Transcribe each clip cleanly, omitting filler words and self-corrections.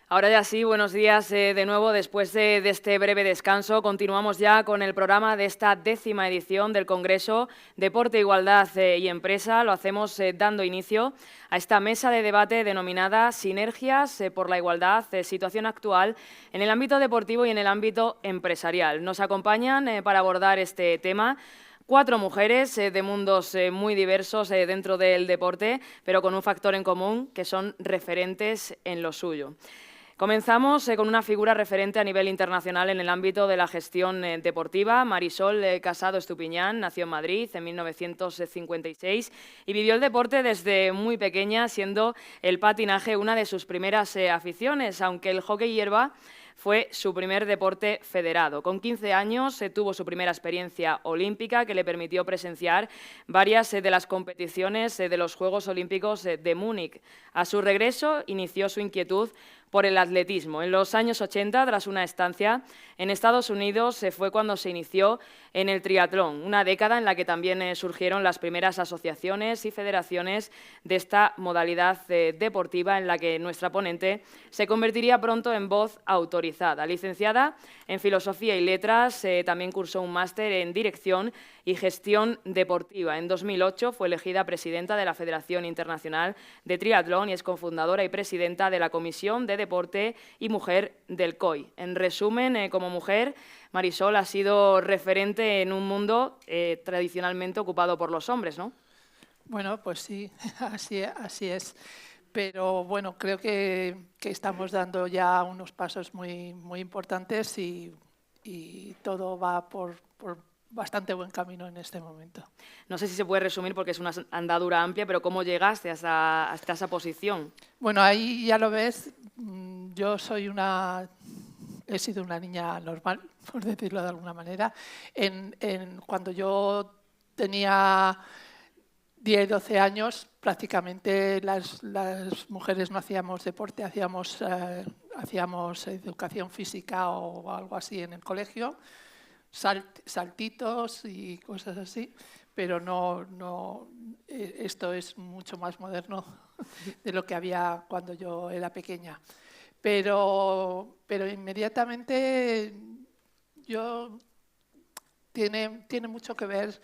Ahora ya sí, buenos días de nuevo. Después de este breve descanso, continuamos ya con el programa de esta 10ª edición del Congreso Deporte, Igualdad y Empresa. Lo hacemos dando inicio a esta mesa de debate denominada Sinergias por la Igualdad, situación actual en el ámbito deportivo y en el ámbito empresarial. Nos acompañan para abordar este tema 4 mujeres de mundos muy diversos dentro del deporte, pero con un factor en común, que son referentes en lo suyo. Comenzamos con una figura referente a nivel internacional en el ámbito de la gestión deportiva. Marisol Casado Estupiñán nació en Madrid en 1956 y vivió el deporte desde muy pequeña, siendo el patinaje una de sus primeras aficiones, aunque el hockey hierba fue su primer deporte federado. Con 15 años tuvo su primera experiencia olímpica que le permitió presenciar varias de las competiciones de los Juegos Olímpicos de Múnich. A su regreso inició su inquietud por el atletismo. En los años 80, tras una estancia en Estados Unidos, fue cuando se inició en el triatlón, una década en la que también surgieron las primeras asociaciones y federaciones de esta modalidad deportiva, en la que nuestra ponente se convertiría pronto en voz autorizada. Licenciada en Filosofía y Letras, también cursó un máster en Dirección y Gestión Deportiva. En 2008 fue elegida presidenta de la Federación Internacional de Triatlón y es cofundadora y presidenta de la Comisión de Deporte y Mujer del COI. En resumen, como mujer, Marisol ha sido referente en un mundo tradicionalmente ocupado por los hombres, ¿no? Bueno, pues sí, así es. Pero bueno, creo que estamos dando ya unos pasos muy importantes y todo va por bastante buen camino en este momento. No sé si se puede resumir porque es una andadura amplia, pero ¿cómo llegaste hasta esa posición? Bueno, ahí ya lo ves, yo he sido una niña normal, por decirlo de alguna manera. Cuando yo tenía 10, 12 años, prácticamente las mujeres no hacíamos deporte, hacíamos educación física o algo así en el colegio, saltitos y cosas así, pero esto es mucho más moderno de lo que había cuando yo era pequeña. Pero inmediatamente tiene mucho que ver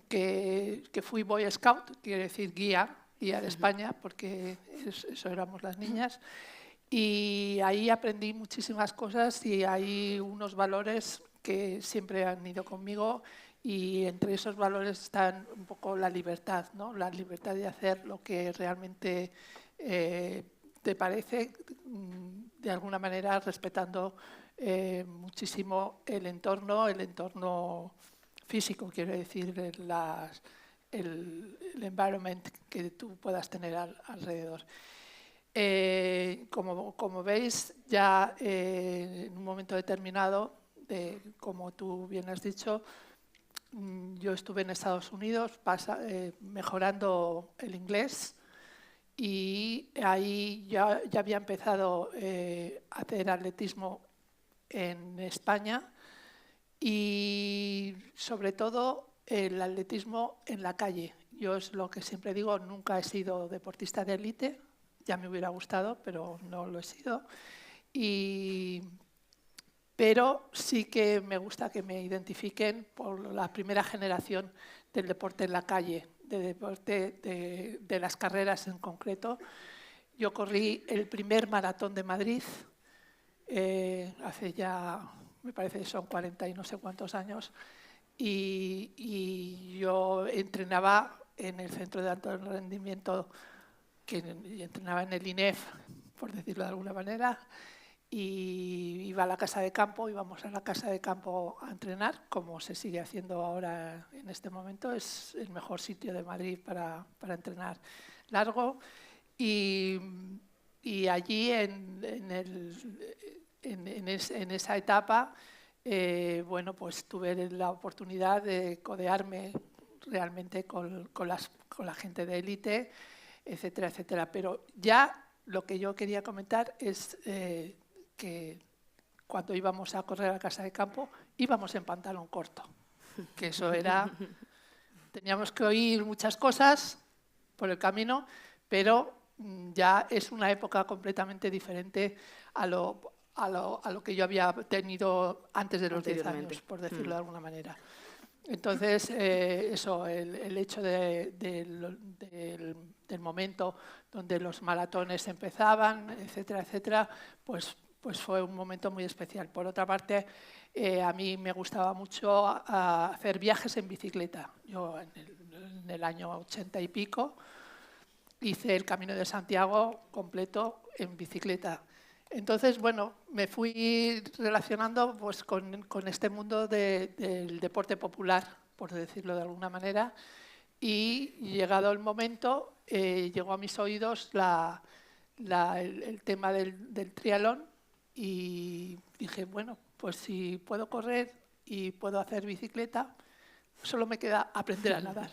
que fui Boy Scout, quiere decir guía de España, porque eso éramos las niñas, y ahí aprendí muchísimas cosas y hay unos valores que siempre han ido conmigo, y entre esos valores están un poco la libertad, ¿no? La libertad de hacer lo que realmente te parece, de alguna manera respetando muchísimo el entorno físico, quiero decir, el environment que tú puedas tener alrededor. Como veis, ya en un momento determinado, como tú bien has dicho, yo estuve en Estados Unidos mejorando el inglés, y ahí ya había empezado a hacer atletismo en España, y sobre todo el atletismo en la calle. Yo es lo que siempre digo, nunca he sido deportista de élite, ya me hubiera gustado, pero no lo he sido. Pero sí que me gusta que me identifiquen por la primera generación del deporte en la calle, de deporte de las carreras en concreto. Yo corrí el primer maratón de Madrid hace ya, me parece que son 40 y no sé cuántos años, y yo entrenaba en el Centro de Alto Rendimiento, que entrenaba en el INEF, por decirlo de alguna manera, y íbamos a la casa de campo a entrenar, como se sigue haciendo ahora en este momento. Es el mejor sitio de Madrid para entrenar largo, y allí en esa etapa, bueno, pues tuve la oportunidad de codearme realmente con la gente de élite, etcétera, etcétera. Pero ya lo que yo quería comentar es que cuando íbamos a correr a la casa de campo íbamos en pantalón corto, que eso teníamos que oír muchas cosas por el camino, pero ya es una época completamente diferente a lo que yo había tenido antes de los 10 años, por decirlo de alguna manera. Entonces, eso, el hecho del momento donde los maratones empezaban, etcétera, etcétera, pues fue un momento muy especial. Por otra parte, a mí me gustaba mucho hacer viajes en bicicleta. Yo en el año 80 y pico hice el Camino de Santiago completo en bicicleta. Entonces, bueno, me fui relacionando pues, con este mundo del deporte popular, por decirlo de alguna manera, y llegado el momento, llegó a mis oídos el tema del triatlón y dije, bueno, pues si puedo correr y puedo hacer bicicleta, solo me queda aprender a nadar.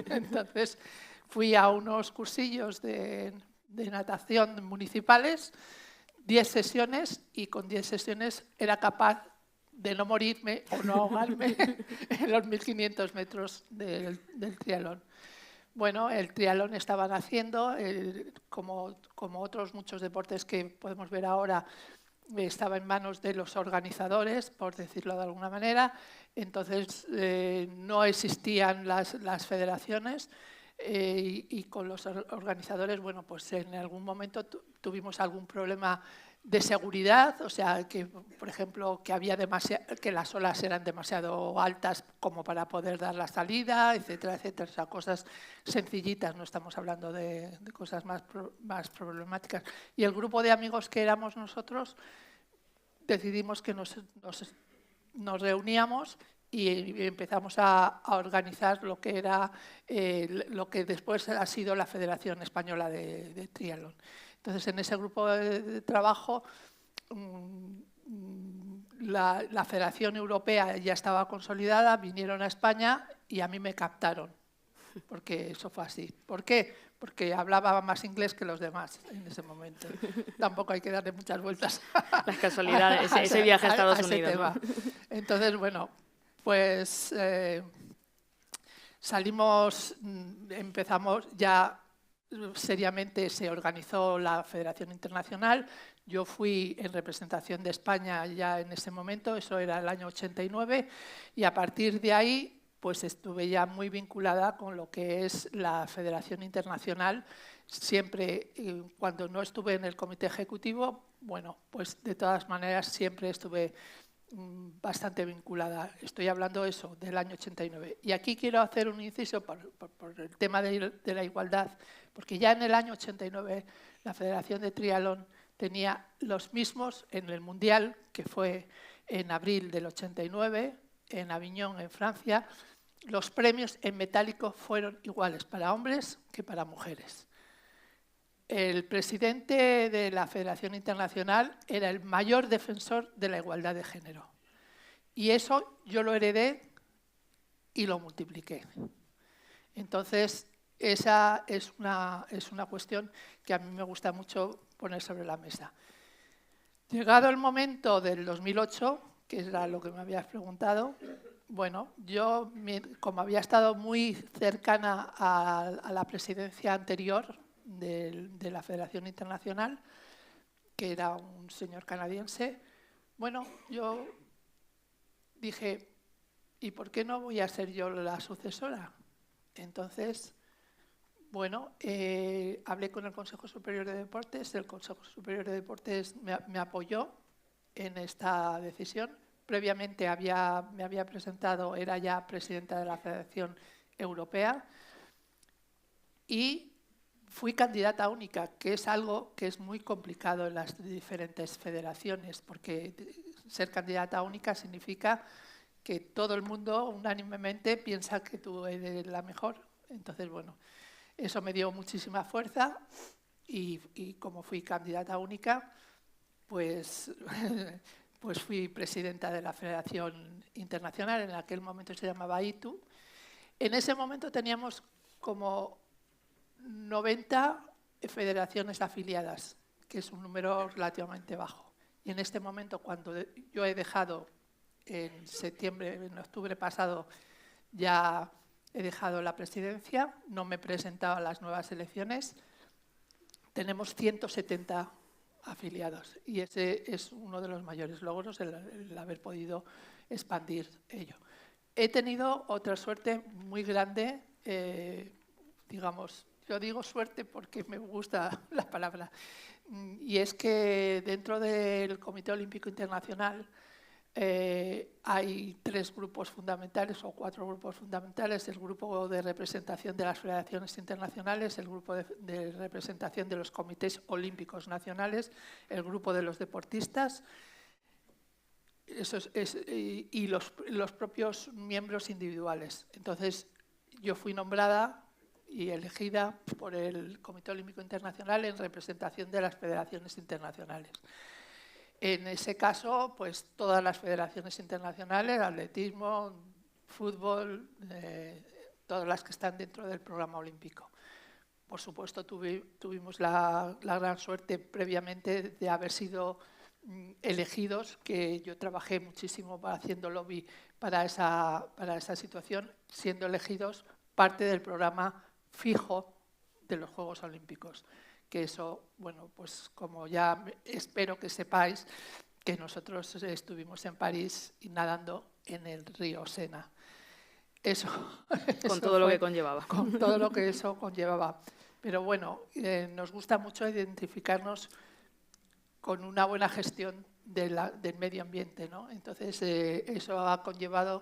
Entonces, fui a unos cursillos de natación municipales, 10 sesiones, y con 10 sesiones era capaz de no morirme o no ahogarme en los 1500 metros del triatlón. Bueno, el triatlón estaban haciendo, como otros muchos deportes que podemos ver ahora, estaba en manos de los organizadores, por decirlo de alguna manera. Entonces, no existían las federaciones. Y con los organizadores, bueno, pues en algún momento tuvimos algún problema de seguridad, o sea, que, por ejemplo, que las olas eran demasiado altas como para poder dar la salida, etcétera, etcétera. O sea, cosas sencillitas, no estamos hablando de cosas más problemáticas. Y el grupo de amigos que éramos nosotros, decidimos que nos reuníamos y empezamos a organizar lo que era lo que después ha sido la Federación Española de Triatlón. Entonces, en ese grupo de trabajo, la Federación Europea ya estaba consolidada, vinieron a España y a mí me captaron, porque eso fue así. ¿Por qué? Porque hablaba más inglés que los demás en ese momento. Tampoco hay que darle muchas vueltas. Las casualidades, ese viaje a Estados Unidos. ¿No? Entonces, bueno, pues empezamos ya seriamente, se organizó la Federación Internacional. Yo fui en representación de España ya en ese momento, eso era el año 89, y a partir de ahí pues estuve ya muy vinculada con lo que es la Federación Internacional. Siempre, cuando no estuve en el comité ejecutivo, bueno, pues de todas maneras siempre estuve bastante vinculada. Estoy hablando eso, del año 89. Y aquí quiero hacer un inciso por el tema de la igualdad, porque ya en el año 89 la Federación de Triatlón tenía los mismos en el Mundial, que fue en abril del 89, en Aviñón, en Francia. Los premios en metálico fueron iguales para hombres que para mujeres. El presidente de la Federación Internacional era el mayor defensor de la igualdad de género. Y eso yo lo heredé y lo multipliqué. Entonces, esa es una cuestión que a mí me gusta mucho poner sobre la mesa. Llegado el momento del 2008, que era lo que me habías preguntado, bueno, yo, como había estado muy cercana a la presidencia anterior de la Federación Internacional, que era un señor canadiense, bueno, yo dije, ¿y por qué no voy a ser yo la sucesora? Entonces, bueno, hablé con el Consejo Superior de Deportes, el Consejo Superior de Deportes me apoyó en esta decisión. Previamente me había presentado, era ya presidenta de la Federación Europea y fui candidata única, que es algo que es muy complicado en las diferentes federaciones, porque ser candidata única significa que todo el mundo unánimemente piensa que tú eres la mejor. Entonces, bueno, eso me dio muchísima fuerza y como fui candidata única, pues fui presidenta de la Federación Internacional, en aquel momento se llamaba ITU. En ese momento teníamos como 90 federaciones afiliadas, que es un número relativamente bajo. Y en este momento, cuando yo he dejado en octubre pasado, ya he dejado la presidencia, no me he presentado a las nuevas elecciones, tenemos 170 afiliados y ese es uno de los mayores logros, el haber podido expandir ello. He tenido otra suerte muy grande, digamos, yo digo suerte porque me gusta la palabra, y es que dentro del Comité Olímpico Internacional hay 3 grupos fundamentales o 4 grupos fundamentales: el grupo de representación de las federaciones internacionales, el grupo de representación de los comités olímpicos nacionales, el grupo de los deportistas y los propios miembros individuales. Entonces, yo fui nombrada y elegida por el Comité Olímpico Internacional en representación de las federaciones internacionales. En ese caso, pues todas las federaciones internacionales, atletismo, fútbol, todas las que están dentro del programa olímpico. Por supuesto, tuvimos la gran suerte previamente de haber sido elegidos, que yo trabajé muchísimo haciendo lobby para esa situación, siendo elegidos parte del programa fijo de los Juegos Olímpicos. Que eso, bueno, pues como ya espero que sepáis, que nosotros estuvimos en París y nadando en el río Sena. Con todo lo que conllevaba. Con todo lo que eso conllevaba. Pero bueno, nos gusta mucho identificarnos con una buena gestión del medio ambiente, ¿no? Entonces, eso ha conllevado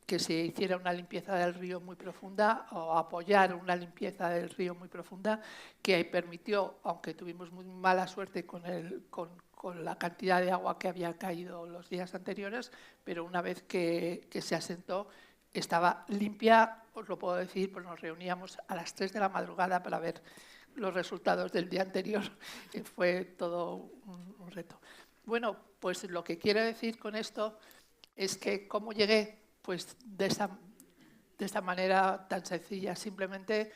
que se hiciera una limpieza del río muy profunda, o apoyar una limpieza del río muy profunda, que permitió, aunque tuvimos muy mala suerte con la cantidad de agua que había caído los días anteriores, pero una vez que se asentó, estaba limpia, os lo puedo decir, pues nos reuníamos a las 3 de la madrugada para ver los resultados del día anterior. Fue todo un reto. Bueno, pues lo que quiero decir con esto es que cómo llegué, pues de esta manera tan sencilla, simplemente,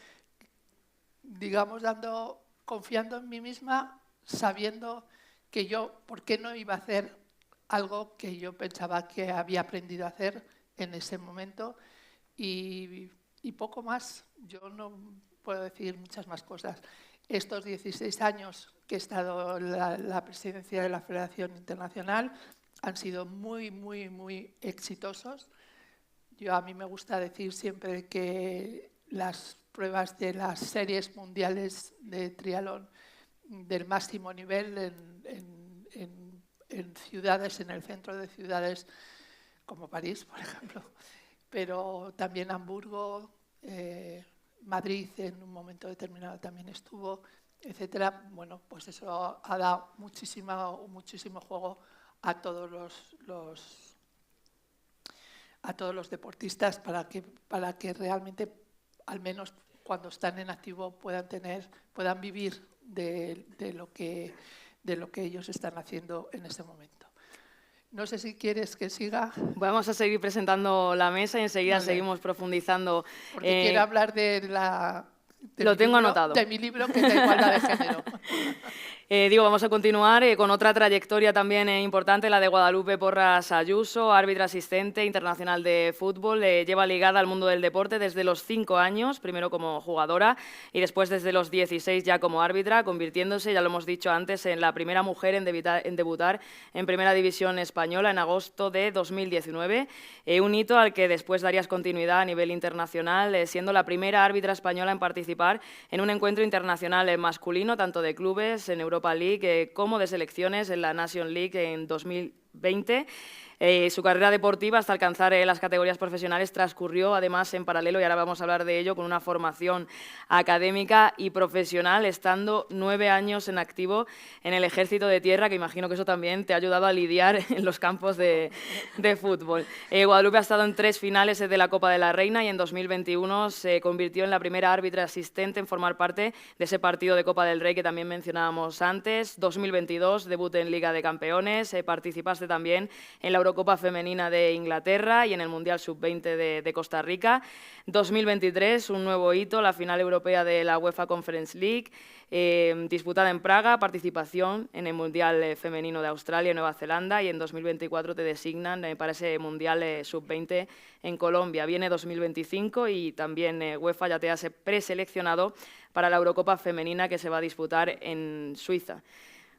digamos, confiando en mí misma, sabiendo que yo, ¿por qué no iba a hacer algo que yo pensaba que había aprendido a hacer en ese momento? Y poco más. Yo no puedo decir muchas más cosas. Estos 16 años que he estado en la presidencia de la Federación Internacional han sido muy, muy, muy exitosos. A mí me gusta decir siempre que las pruebas de las series mundiales de triatlón del máximo nivel en ciudades, en el centro de ciudades como París, por ejemplo, pero también Hamburgo, Madrid en un momento determinado también estuvo, etcétera. Bueno, pues eso ha dado muchísimo juego a todos los deportistas para que realmente, al menos cuando están en activo, puedan vivir de lo que ellos están haciendo en este momento. No sé si quieres que siga. Vamos a seguir presentando la mesa y enseguida seguimos profundizando. Porque quiero hablar lo tengo anotado. De mi libro, que es de igualdad de género. Vamos a continuar con otra trayectoria también importante, la de Guadalupe Porras Ayuso, árbitra asistente internacional de fútbol. Lleva ligada al mundo del deporte desde los 5 años, primero como jugadora y después desde los 16 ya como árbitra, convirtiéndose, ya lo hemos dicho antes, en la primera mujer en debutar en Primera División Española en agosto de 2019. Un hito al que después darías continuidad a nivel internacional, siendo la primera árbitra española en participar en un encuentro internacional masculino, tanto de clubes en Europa League como de selecciones en la Nation League en 2020. Su carrera deportiva hasta alcanzar las categorías profesionales transcurrió además en paralelo, y ahora vamos a hablar de ello, con una formación académica y profesional, estando 9 años en activo en el Ejército de Tierra, que imagino que eso también te ha ayudado a lidiar en los campos de fútbol. Guadalupe ha estado en 3 finales de la Copa de la Reina y en 2021 se convirtió en la primera árbitra asistente en formar parte de ese partido de Copa del Rey que también mencionábamos antes. 2022, debut en Liga de Campeones, participas participaste también en la Eurocopa Femenina de Inglaterra y en el Mundial Sub-20 de Costa Rica. 2023, un nuevo hito, la final europea de la UEFA Conference League, disputada en Praga, participación en el Mundial Femenino de Australia y Nueva Zelanda, y en 2024 te designan para ese Mundial Sub-20 en Colombia. Viene 2025 y también UEFA ya te ha preseleccionado para la Eurocopa Femenina que se va a disputar en Suiza.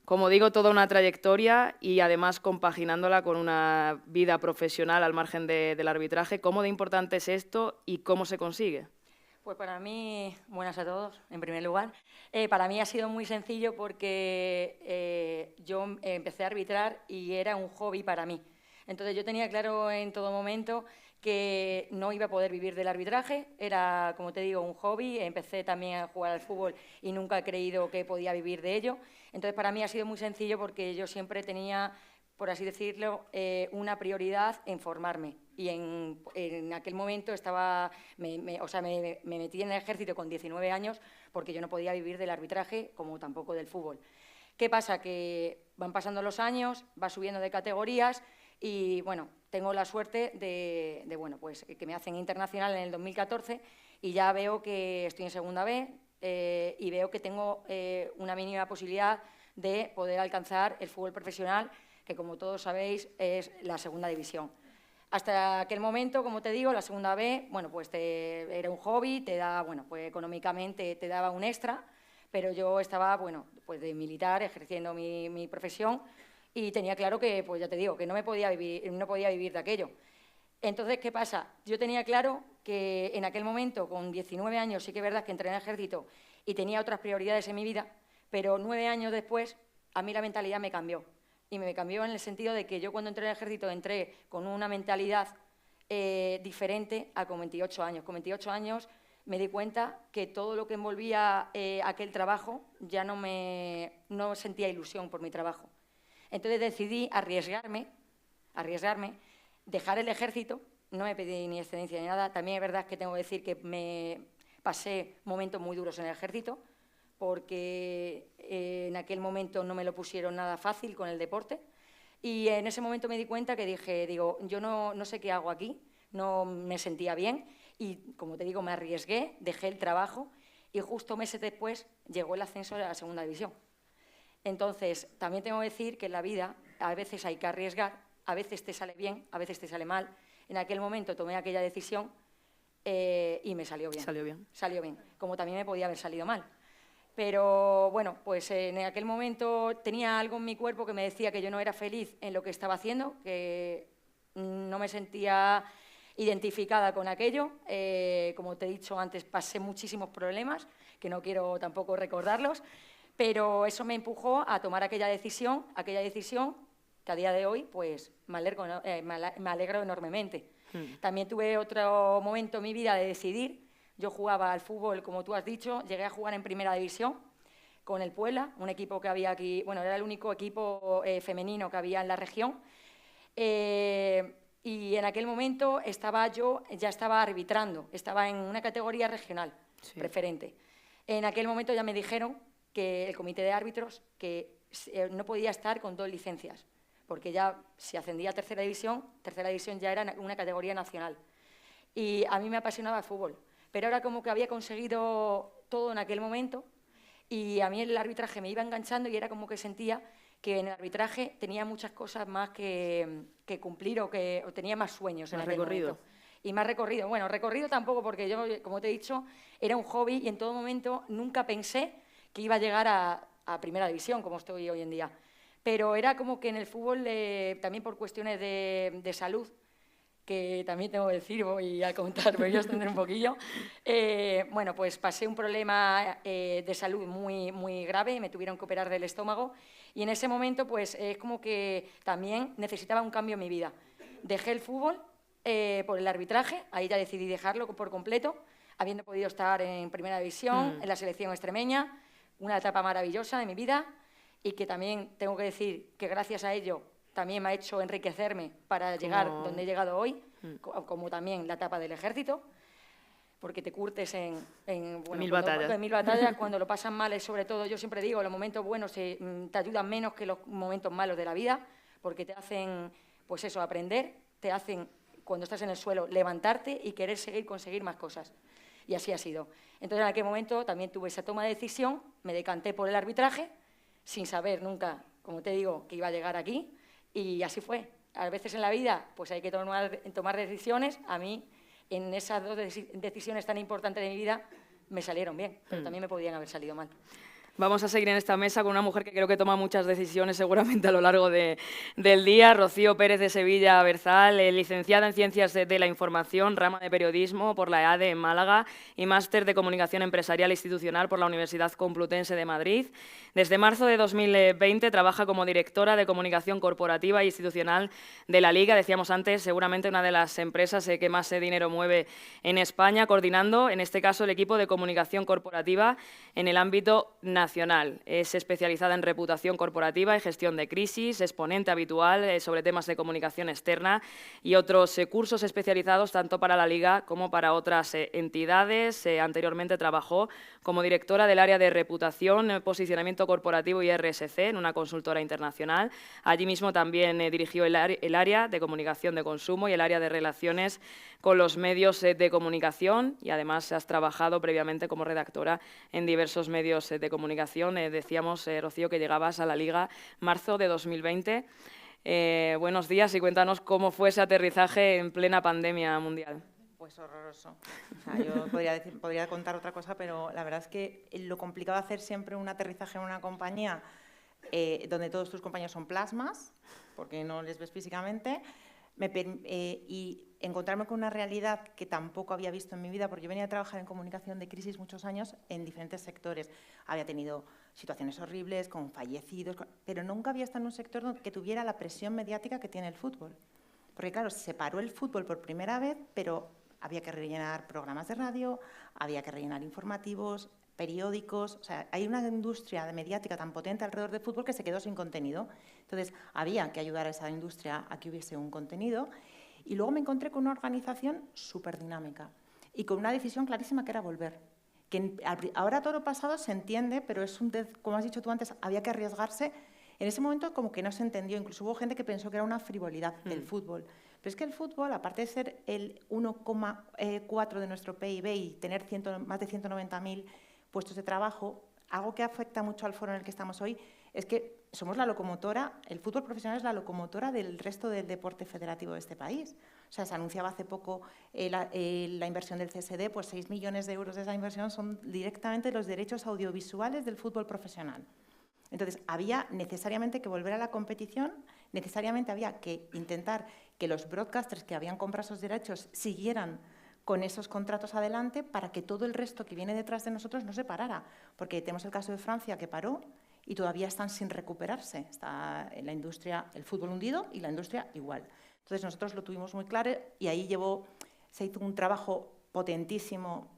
Como digo, toda una trayectoria y además compaginándola con una vida profesional al margen del arbitraje. ¿Cómo de importante es esto y cómo se consigue? Pues para mí, buenas a todos, en primer lugar. Para mí ha sido muy sencillo porque yo empecé a arbitrar y era un hobby para mí. Entonces yo tenía claro en todo momento que no iba a poder vivir del arbitraje, era, como te digo, un hobby. Empecé también a jugar al fútbol y nunca he creído que podía vivir de ello. Entonces para mí ha sido muy sencillo porque yo siempre tenía, por así decirlo, una prioridad en formarme. Y en aquel momento me metí en el ejército con 19 años porque yo no podía vivir del arbitraje como tampoco del fútbol. ¿Qué pasa? Que van pasando los años, va subiendo de categorías y, bueno, tengo la suerte de pues, que me hacen internacional en el 2014 y ya veo que estoy en segunda B y veo que tengo una mínima posibilidad de poder alcanzar el fútbol profesional, que como todos sabéis es la segunda división. Hasta aquel momento, como te digo, la segunda B, bueno, pues era un hobby, te da, bueno, pues económicamente te daba un extra, pero yo estaba, bueno, pues de militar, ejerciendo mi profesión y tenía claro que, pues ya te digo, que no podía vivir de aquello. Entonces, ¿qué pasa? Yo tenía claro que en aquel momento, con 19 años, sí que es verdad que entré en el ejército y tenía otras prioridades en mi vida, pero 9 años después, a mí la mentalidad me cambió. Y me cambió en el sentido de que yo cuando entré en el ejército entré con una mentalidad diferente a con 28 años. Con 28 años me di cuenta que todo lo que envolvía aquel trabajo ya no sentía ilusión por mi trabajo. Entonces decidí arriesgarme, dejar el ejército, no me pedí ni excedencia ni nada. También es verdad que tengo que decir que me pasé momentos muy duros en el ejército, porque en aquel momento no me lo pusieron nada fácil con el deporte. Y en ese momento me di cuenta que digo, yo no sé qué hago aquí, no me sentía bien y, como te digo, me arriesgué, dejé el trabajo y justo meses después llegó el ascenso a la segunda división. Entonces, también tengo que decir que en la vida a veces hay que arriesgar, a veces te sale bien, a veces te sale mal. En aquel momento tomé aquella decisión y me salió bien. Salió bien. Salió bien, como también me podía haber salido mal. Pero, bueno, pues en aquel momento tenía algo en mi cuerpo que me decía que yo no era feliz en lo que estaba haciendo, que no me sentía identificada con aquello. Como te he dicho antes, pasé muchísimos problemas, que no quiero tampoco recordarlos, pero eso me empujó a tomar aquella decisión que a día de hoy pues, me alegro enormemente. También tuve otro momento en mi vida de decidir. Yo jugaba al fútbol, como tú has dicho, llegué a jugar en primera división con el Puebla, un equipo que había aquí, bueno, era el único equipo femenino que había en la región. Y en aquel momento ya estaba arbitrando, estaba en una categoría regional, sí, preferente. En aquel momento ya me dijeron que el comité de árbitros que no podía estar con 2 licencias, porque ya si ascendía a tercera división ya era una categoría nacional. Y a mí me apasionaba el fútbol, pero era como que había conseguido todo en aquel momento y a mí el arbitraje me iba enganchando y era como que sentía que en el arbitraje tenía muchas cosas más que cumplir o tenía más sueños en aquel momento. Y más recorrido. Bueno, recorrido tampoco, porque yo, como te he dicho, era un hobby y en todo momento nunca pensé que iba a llegar a primera división, como estoy hoy en día. Pero era como que en el fútbol, también por cuestiones de salud, que también tengo que decir, voy a contar, voy a extender un poquillo. Bueno, pues pasé un problema de salud muy, muy grave, me tuvieron que operar del estómago y en ese momento pues es como que también necesitaba un cambio en mi vida. Dejé el fútbol por el arbitraje, ahí ya decidí dejarlo por completo, habiendo podido estar en primera división, en la selección extremeña, una etapa maravillosa de mi vida y que también tengo que decir que gracias a ello también me ha hecho enriquecerme para llegar donde he llegado hoy, como también la etapa del ejército, porque te curtes en mil batallas. Cuando lo pasan mal, sobre todo, yo siempre digo, los momentos buenos te ayudan menos que los momentos malos de la vida, porque te hacen, pues eso, aprender, te hacen, cuando estás en el suelo, levantarte y querer conseguir más cosas. Y así ha sido. Entonces, en aquel momento también tuve esa toma de decisión, me decanté por el arbitraje, sin saber nunca, como te digo, que iba a llegar aquí, y así fue. A veces en la vida pues hay que tomar decisiones. A mí, en esas dos decisiones tan importantes de mi vida, me salieron bien, pero también me podían haber salido mal. Vamos a seguir en esta mesa con una mujer que creo que toma muchas decisiones seguramente a lo largo del día, Rocío Pérez de Sevilla Berzal, licenciada en Ciencias de la Información, rama de Periodismo por la EADE en Málaga y máster de Comunicación Empresarial e Institucional por la Universidad Complutense de Madrid. Desde marzo de 2020 trabaja como directora de Comunicación Corporativa e Institucional de la Liga, decíamos antes, seguramente una de las empresas que más dinero mueve en España, coordinando, en este caso, el equipo de comunicación corporativa en el ámbito nacional. Es especializada en reputación corporativa y gestión de crisis, es ponente habitual sobre temas de comunicación externa y otros cursos especializados tanto para la Liga como para otras entidades. Anteriormente trabajó como directora del área de reputación, posicionamiento corporativo y RSC en una consultora internacional. Allí mismo también dirigió el área de comunicación de consumo y el área de relaciones con los medios de comunicación y además has trabajado previamente como redactora en diversos medios de comunicación. Decíamos, Rocío, que llegabas a la Liga marzo de 2020. Buenos días y cuéntanos cómo fue ese aterrizaje en plena pandemia mundial. Pues horroroso. O sea, yo podría contar otra cosa, pero la verdad es que lo complicado de hacer siempre un aterrizaje en una compañía donde todos tus compañeros son plasmas, porque no les ves físicamente, y encontrarme con una realidad que tampoco había visto en mi vida, porque yo venía a trabajar en comunicación de crisis muchos años en diferentes sectores. Había tenido situaciones horribles, con fallecidos, pero nunca había estado en un sector que tuviera la presión mediática que tiene el fútbol. Porque claro, se paró el fútbol por primera vez, pero había que rellenar programas de radio, había que rellenar informativos, periódicos. O sea, hay una industria mediática tan potente alrededor del fútbol que se quedó sin contenido. Entonces, había que ayudar a esa industria a que hubiese un contenido. Y luego me encontré con una organización súper dinámica y con una decisión clarísima que era volver. Que ahora todo lo pasado se entiende, pero es como has dicho tú antes, había que arriesgarse. En ese momento como que no se entendió, incluso hubo gente que pensó que era una frivolidad del fútbol. Pero es que el fútbol, aparte de ser el 1,4 de nuestro PIB y tener más de 190.000 puestos de trabajo, algo que afecta mucho al foro en el que estamos hoy es que somos la locomotora, el fútbol profesional es la locomotora del resto del deporte federativo de este país. O sea, se anunciaba hace poco la inversión del CSD, pues 6 millones de euros de esa inversión son directamente los derechos audiovisuales del fútbol profesional. Entonces, había necesariamente que volver a la competición, necesariamente había que intentar que los broadcasters que habían comprado esos derechos siguieran con esos contratos adelante para que todo el resto que viene detrás de nosotros no se parara. Porque tenemos el caso de Francia que paró y todavía están sin recuperarse. Está en la industria, el fútbol hundido y la industria igual. Entonces, nosotros lo tuvimos muy claro y ahí se hizo un trabajo potentísimo.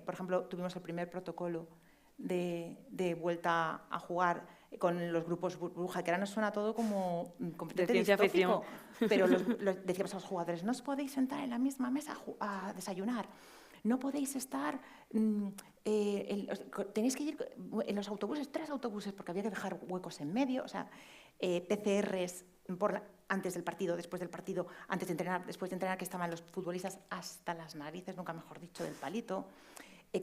Por ejemplo, tuvimos el primer protocolo de vuelta a jugar con los grupos burbuja, que ahora nos suena todo como completamente distópico, pero decíamos a los jugadores, no os podéis sentar en la misma mesa a desayunar, no podéis estar, tenéis que ir en los autobuses, 3 autobuses, porque había que dejar huecos en medio, o sea, PCRs antes del partido, después del partido, antes de entrenar, después de entrenar, que estaban los futbolistas hasta las narices, nunca mejor dicho, del palito.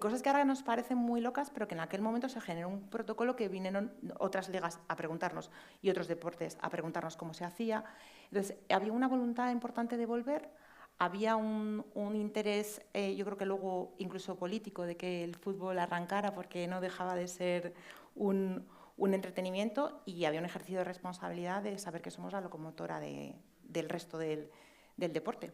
Cosas que ahora nos parecen muy locas, pero que en aquel momento se generó un protocolo que vinieron otras ligas a preguntarnos y otros deportes a preguntarnos cómo se hacía. Entonces, había una voluntad importante de volver, había un interés, yo creo que luego incluso político, de que el fútbol arrancara porque no dejaba de ser un entretenimiento y había un ejercicio de responsabilidad de saber que somos la locomotora del resto del deporte.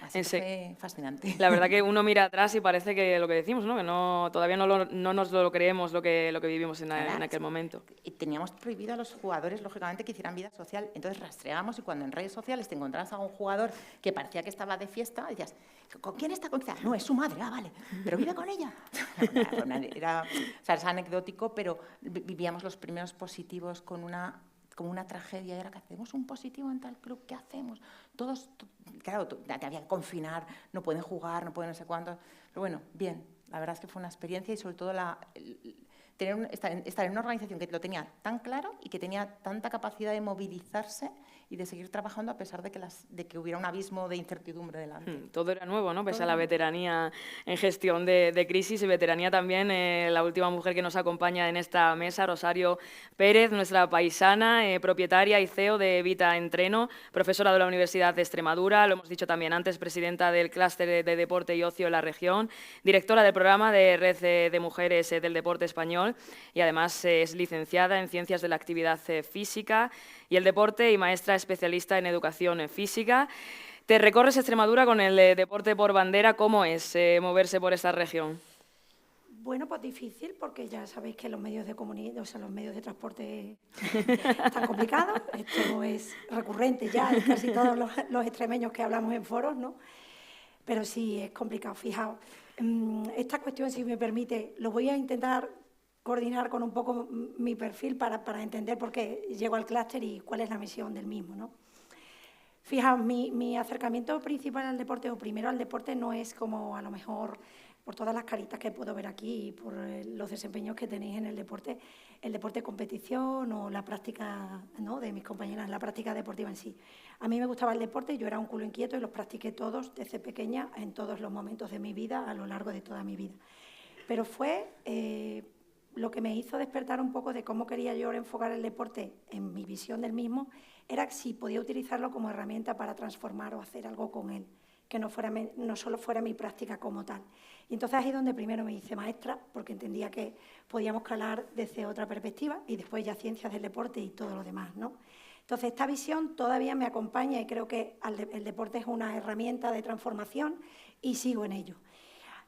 Así que fue fascinante. La verdad que uno mira atrás y parece que lo que decimos, ¿no? Que todavía no nos lo creemos lo que vivimos en aquel momento. Y teníamos prohibido a los jugadores, lógicamente, que hicieran vida social. Entonces rastreábamos y cuando en redes sociales te encontrabas a un jugador que parecía que estaba de fiesta, decías, ¿con quién está? No, es su madre, vale, pero vive con ella. Es anecdótico, pero vivíamos los primeros positivos como una tragedia, era que hacemos un positivo en tal club, ¿qué hacemos? Todos, claro, te había que confinar, no pueden jugar, no pueden no sé cuántos, pero bueno, bien, la verdad es que fue una experiencia y sobre todo estar en una organización que lo tenía tan claro y que tenía tanta capacidad de movilizarse y de seguir trabajando a pesar de que hubiera un abismo de incertidumbre delante. Todo era nuevo, ¿no? Pese a la veteranía en gestión de crisis y veteranía también, la última mujer que nos acompaña en esta mesa, Rosario Pérez, nuestra paisana, propietaria y CEO de Vita Entreno, profesora de la Universidad de Extremadura, lo hemos dicho también antes, presidenta del clúster de deporte y ocio en la región, directora del programa de Red de Mujeres del Deporte Español y además es licenciada en Ciencias de la Actividad Física y el Deporte y maestra especialista en Educación Física. Te recorres Extremadura con el deporte por bandera. ¿Cómo es moverse por esta región? Bueno, pues difícil, porque ya sabéis que los medios de los medios de transporte están complicados. Esto es recurrente ya en casi todos los extremeños que hablamos en foros, ¿no? Pero sí, es complicado. Fijaos, esta cuestión, si me permite, lo voy a intentar coordinar con un poco mi perfil para entender por qué llego al clúster y cuál es la misión del mismo, ¿no? Fijaos, mi acercamiento principal al deporte, o primero al deporte, no es como a lo mejor por todas las caritas que puedo ver aquí y por los desempeños que tenéis en el deporte competición o la práctica, ¿no?, de mis compañeras, la práctica deportiva en sí. A mí me gustaba el deporte, yo era un culo inquieto y los practiqué todos desde pequeña en todos los momentos de mi vida, a lo largo de toda mi vida. Pero fue lo que me hizo despertar un poco de cómo quería yo enfocar el deporte en mi visión del mismo, era si podía utilizarlo como herramienta para transformar o hacer algo con él, que no solo fuera mi práctica como tal. Y entonces ahí es donde primero me hice maestra, porque entendía que podíamos calar desde otra perspectiva, y después ya ciencias del deporte y todo lo demás, ¿no? Entonces esta visión todavía me acompaña y creo que el deporte es una herramienta de transformación y sigo en ello.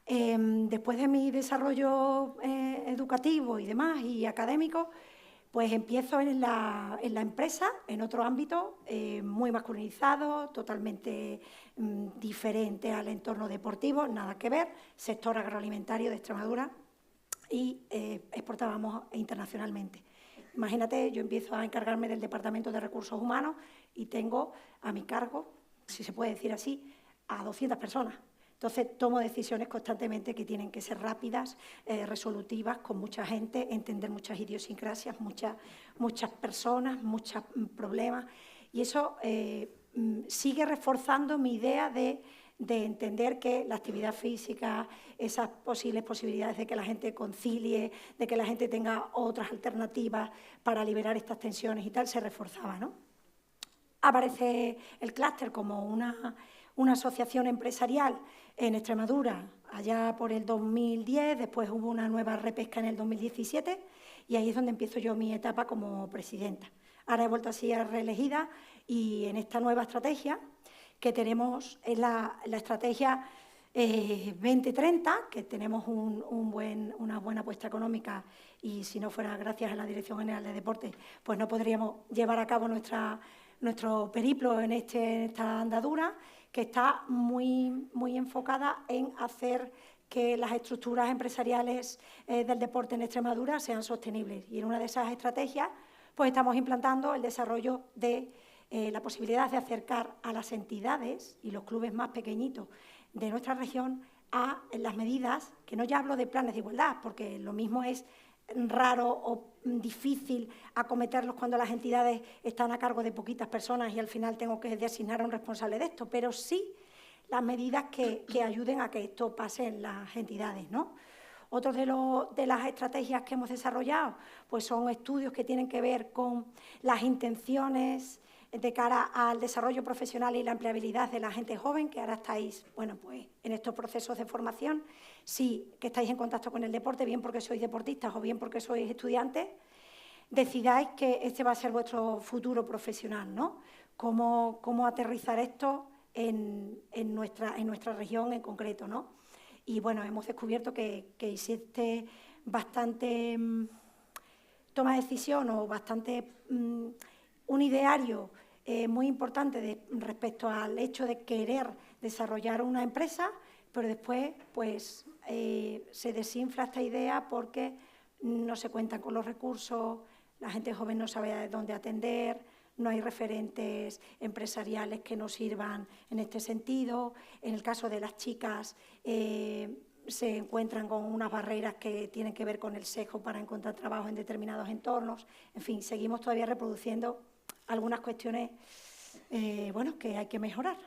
Después de mi desarrollo educativo y demás y académico, pues empiezo en la empresa, en otro ámbito, muy masculinizado, totalmente diferente al entorno deportivo, nada que ver, sector agroalimentario de Extremadura, y exportábamos internacionalmente. Imagínate, yo empiezo a encargarme del Departamento de Recursos Humanos y tengo a mi cargo, si se puede decir así, a 200 personas. Entonces, tomo decisiones constantemente que tienen que ser rápidas, resolutivas, con mucha gente, entender muchas idiosincrasias, muchas personas, muchos problemas. Y eso sigue reforzando mi idea de entender que la actividad física, esas posibilidades de que la gente concilie, de que la gente tenga otras alternativas para liberar estas tensiones y tal, se reforzaba, ¿no? Aparece el clúster como una asociación empresarial en Extremadura allá por el 2010, después hubo una nueva repesca en el 2017 y ahí es donde empiezo yo mi etapa como presidenta. Ahora he vuelto a ser reelegida y en esta nueva estrategia que tenemos es la estrategia 2030, que tenemos una buena apuesta económica y si no fuera gracias a la Dirección General de Deportes, pues no podríamos llevar a cabo nuestro periplo en esta andadura, que está muy enfocada en hacer que las estructuras empresariales del deporte en Extremadura sean sostenibles. Y en una de esas estrategias pues estamos implantando el desarrollo de la posibilidad de acercar a las entidades y los clubes más pequeñitos de nuestra región a las medidas, que no ya hablo de planes de igualdad, porque lo mismo es raro o difícil acometerlos cuando las entidades están a cargo de poquitas personas y al final tengo que designar a un responsable de esto, pero sí las medidas que ayuden a que esto pase en las entidades, ¿no? Otro de las estrategias que hemos desarrollado pues son estudios que tienen que ver con las intenciones de cara al desarrollo profesional y la empleabilidad de la gente joven, que ahora estáis, bueno, pues en estos procesos de formación, sí que estáis en contacto con el deporte, bien porque sois deportistas o bien porque sois estudiantes, decidáis que este va a ser vuestro futuro profesional, ¿no? Cómo aterrizar esto en nuestra región en concreto, ¿no? Y bueno, hemos descubierto que existe bastante toma de decisión o bastante un ideario muy importante respecto al hecho de querer desarrollar una empresa, pero después pues, se desinfla esta idea porque no se cuentan con los recursos, la gente joven no sabe de dónde atender, no hay referentes empresariales que nos sirvan en este sentido. En el caso de las chicas, se encuentran con unas barreras que tienen que ver con el sesgo para encontrar trabajo en determinados entornos. En fin, seguimos todavía reproduciendo algunas cuestiones bueno, que hay que mejorar.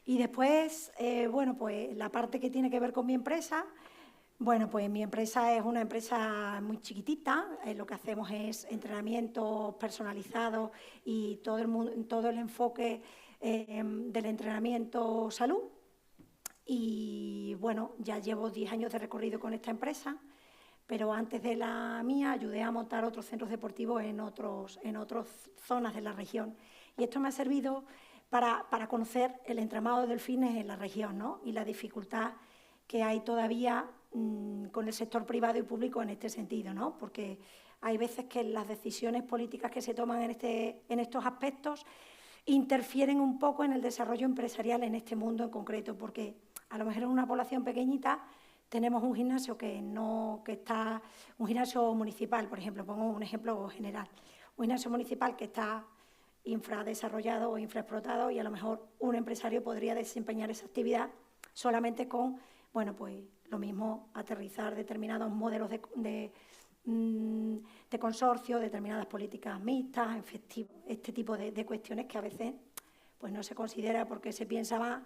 Y después, bueno, pues la parte que tiene que ver con mi empresa, bueno, pues mi empresa es una empresa muy chiquitita, lo que hacemos es entrenamientos personalizados y todo el enfoque del entrenamiento salud. Y bueno, ya llevo 10 años de recorrido con esta empresa, pero antes de la mía ayudé a montar otros centros deportivos en otras zonas de la región. Y esto me ha servido para conocer el entramado de delfines en la región, ¿no? Y la dificultad que hay todavía con el sector privado y público en este sentido, ¿no? Porque hay veces que las decisiones políticas que se toman en estos aspectos interfieren un poco en el desarrollo empresarial en este mundo en concreto, porque a lo mejor en una población pequeñita tenemos un gimnasio un gimnasio municipal, por ejemplo, pongo un ejemplo general, un gimnasio municipal que está infradesarrollado o infraexplotado y a lo mejor un empresario podría desempeñar esa actividad solamente con, bueno, pues lo mismo, aterrizar determinados modelos de consorcio, determinadas políticas mixtas, este tipo de cuestiones que a veces pues no se considera porque se piensa más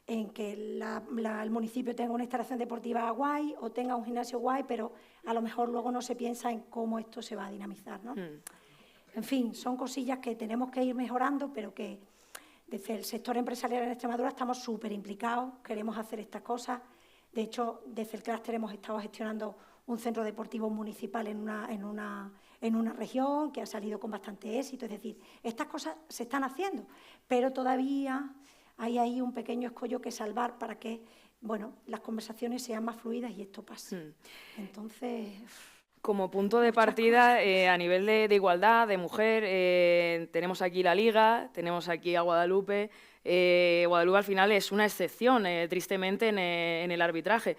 en que el municipio tenga una instalación deportiva guay o tenga un gimnasio guay, pero a lo mejor luego no se piensa en cómo esto se va a dinamizar, ¿no? En fin, son cosillas que tenemos que ir mejorando, pero que desde el sector empresarial en Extremadura estamos súper implicados, queremos hacer estas cosas. De hecho, desde el clúster hemos estado gestionando un centro deportivo municipal en una región que ha salido con bastante éxito. Es decir, estas cosas se están haciendo, pero todavía hay ahí un pequeño escollo que salvar para que, bueno, las conversaciones sean más fluidas y esto pase. Entonces, como punto de partida, a nivel de igualdad, de mujer, tenemos aquí la Liga, tenemos aquí a Guadalupe. Guadalupe al final es una excepción, tristemente, en el arbitraje.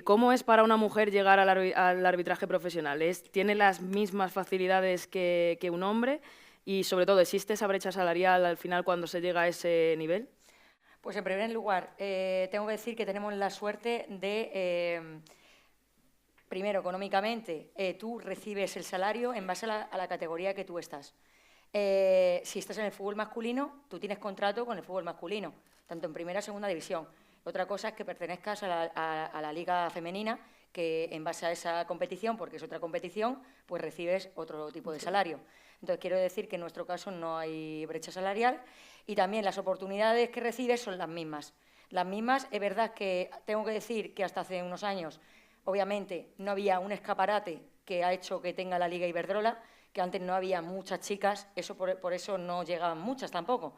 ¿Cómo es para una mujer llegar al arbitraje profesional? ¿Tiene las mismas facilidades que un hombre? Y, sobre todo, ¿existe esa brecha salarial al final cuando se llega a ese nivel? Pues, en primer lugar, tengo que decir que tenemos la suerte de... primero, económicamente, tú recibes el salario en base a la categoría que tú estás. Si estás en el fútbol masculino, tú tienes contrato con el fútbol masculino, tanto en primera o segunda división. Otra cosa es que pertenezcas a la liga femenina, que en base a esa competición, porque es otra competición, pues recibes otro tipo de salario. Entonces, quiero decir que en nuestro caso no hay brecha salarial y también las oportunidades que recibes son las mismas. Las mismas, es verdad que tengo que decir que hasta hace unos años, obviamente, no había un escaparate que ha hecho que tenga la Liga Iberdrola, que antes no había muchas chicas, por eso no llegaban muchas tampoco.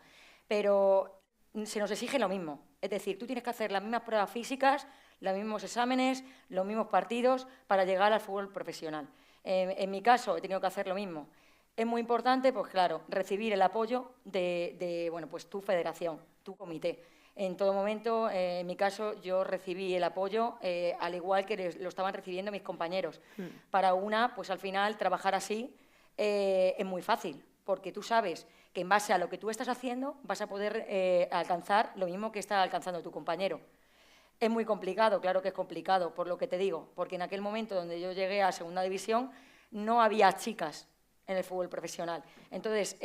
Pero se nos exige lo mismo. Es decir, tú tienes que hacer las mismas pruebas físicas, los mismos exámenes, los mismos partidos para llegar al fútbol profesional. En mi caso, he tenido que hacer lo mismo. Es muy importante, pues claro, recibir el apoyo de bueno, pues tu federación, tu comité. En todo momento, en mi caso, yo recibí el apoyo, al igual que lo estaban recibiendo mis compañeros. Para pues al final, trabajar así es muy fácil, porque tú sabes que en base a lo que tú estás haciendo vas a poder alcanzar lo mismo que está alcanzando tu compañero. Es muy complicado, claro que es complicado, por lo que te digo, porque en aquel momento donde yo llegué a segunda división no había chicas en el fútbol profesional. Entonces,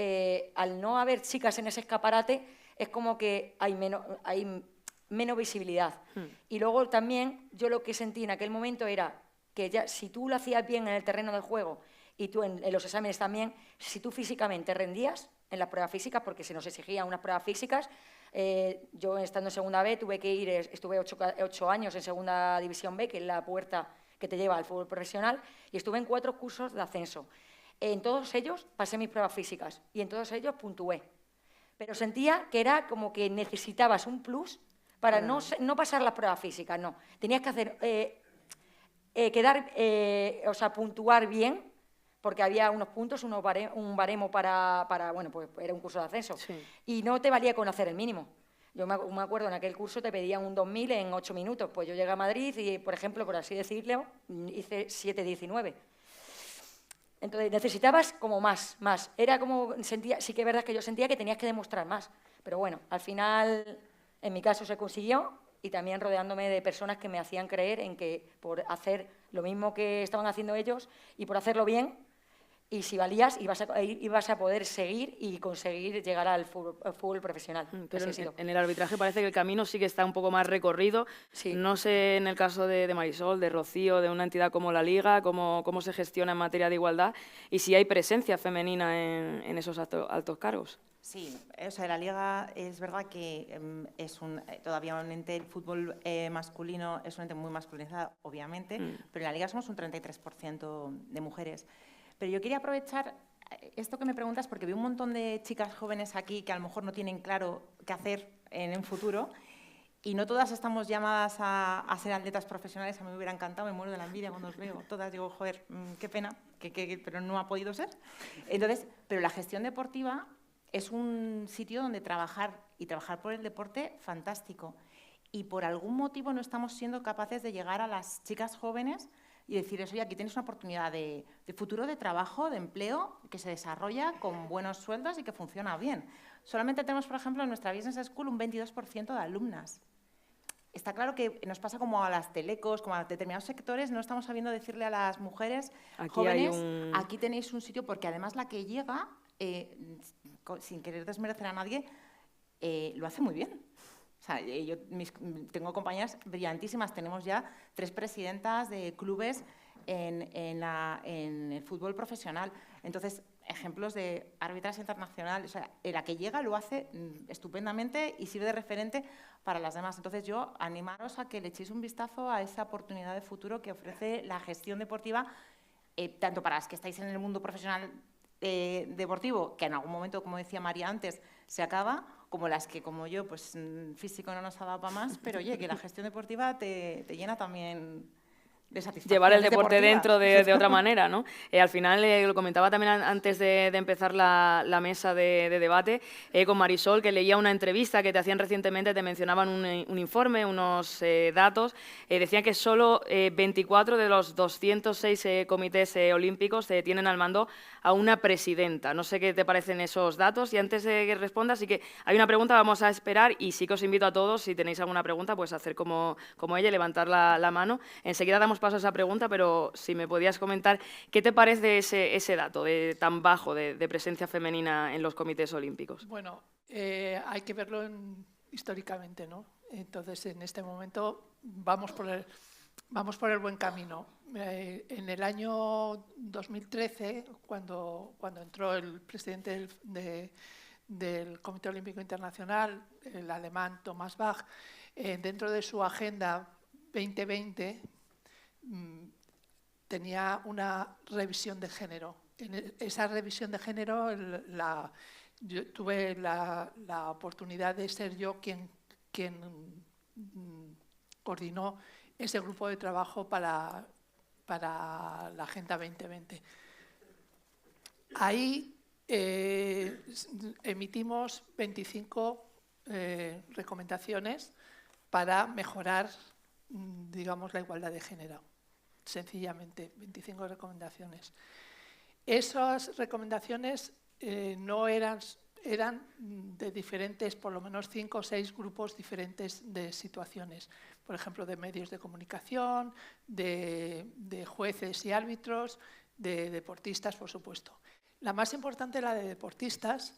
al no haber chicas en ese escaparate, es como que hay menos visibilidad. Y luego también yo lo que sentí en aquel momento era que ya, si tú lo hacías bien en el terreno del juego y tú en los exámenes también, si tú físicamente rendías en las pruebas físicas, porque se nos exigían unas pruebas físicas, yo estando en segunda B tuve que ir, estuve 8 años en segunda división B, que es la puerta que te lleva al fútbol profesional, y estuve en 4 cursos de ascenso. En todos ellos pasé mis pruebas físicas y en todos ellos puntué. Pero sentía que era como que necesitabas un plus para no pasar las pruebas físicas, no. Tenías que hacer, puntuar bien, porque había unos puntos, un baremo para bueno, pues era un curso de ascenso. Sí. Y no te valía con hacer el mínimo. Yo me acuerdo, en aquel curso te pedían un 2000 en 8 minutos. Pues yo llegué a Madrid y, por ejemplo, por así decirlo, hice 7:19. Entonces necesitabas como más. Era como, sí que es verdad que yo sentía que tenías que demostrar más. Pero bueno, al final, en mi caso se consiguió y también rodeándome de personas que me hacían creer en que por hacer lo mismo que estaban haciendo ellos y por hacerlo bien, y si valías, ibas a poder seguir y conseguir llegar al fútbol profesional. Pero en el arbitraje parece que el camino sí que está un poco más recorrido. Sí. No sé en el caso de Marisol, de Rocío, de una entidad como la Liga, cómo se gestiona en materia de igualdad y si hay presencia femenina en esos altos cargos. Sí, o sea, la Liga es verdad que es todavía un ente, el fútbol masculino es un ente muy masculinizado, obviamente, pero en la Liga somos un 33% de mujeres. Pero yo quería aprovechar esto que me preguntas porque veo un montón de chicas jóvenes aquí que a lo mejor no tienen claro qué hacer en un futuro y no todas estamos llamadas a ser atletas profesionales. A mí me hubiera encantado, me muero de la envidia cuando os veo. Todas digo, joder, qué pena, pero no ha podido ser. Entonces, pero la gestión deportiva es un sitio donde trabajar y trabajar por el deporte fantástico. Y por algún motivo no estamos siendo capaces de llegar a las chicas jóvenes y decirles, oye, aquí tienes una oportunidad de futuro, de trabajo, de empleo, que se desarrolla con buenos sueldos y que funciona bien. Solamente tenemos, por ejemplo, en nuestra Business School un 22% de alumnas. Está claro que nos pasa como a las telecos, como a determinados sectores, no estamos sabiendo decirle a las mujeres jóvenes, aquí tenéis un sitio, porque además la que llega, sin querer desmerecer a nadie, lo hace muy bien. O sea, tengo compañeras brillantísimas, tenemos ya 3 presidentas de clubes en el fútbol profesional. Entonces, ejemplos de árbitras internacionales, o sea, la que llega lo hace estupendamente y sirve de referente para las demás. Entonces, yo animaros a que le echéis un vistazo a esa oportunidad de futuro que ofrece la gestión deportiva, tanto para las que estáis en el mundo profesional deportivo, que en algún momento, como decía María antes, se acaba, como las que, como yo, pues físico no nos ha dado para más, pero oye, que la gestión deportiva te llena también de satisfacción. Llevar el deporte dentro de otra manera, ¿no? Al final, lo comentaba también antes de empezar la mesa de debate, con Marisol, que leía una entrevista que te hacían recientemente, te mencionaban un informe, unos datos, decían que solo 24 de los 206 comités olímpicos tienen al mando a una presidenta. No sé qué te parecen esos datos y antes de que respondas, sí que hay una pregunta, vamos a esperar y sí que os invito a todos, si tenéis alguna pregunta, pues hacer como ella, levantar la mano. Enseguida damos paso a esa pregunta, pero si me podías comentar, ¿qué te parece ese dato tan bajo de presencia femenina en los comités olímpicos? Bueno, hay que verlo históricamente, ¿no? Entonces, en este momento vamos por el buen camino. En el año 2013, cuando entró el presidente del Comité Olímpico Internacional, el alemán Thomas Bach, dentro de su agenda 2020, tenía una revisión de género. En esa revisión de género yo tuve la oportunidad de ser yo quien coordinó ese grupo de trabajo para la Agenda 2020. Ahí emitimos 25 recomendaciones para mejorar, digamos, la igualdad de género. Sencillamente, 25 recomendaciones. Esas recomendaciones no eran de diferentes, por lo menos 5 o 6 grupos diferentes de situaciones. Por ejemplo, de medios de comunicación, de jueces y árbitros, de deportistas, por supuesto. La más importante, la de deportistas,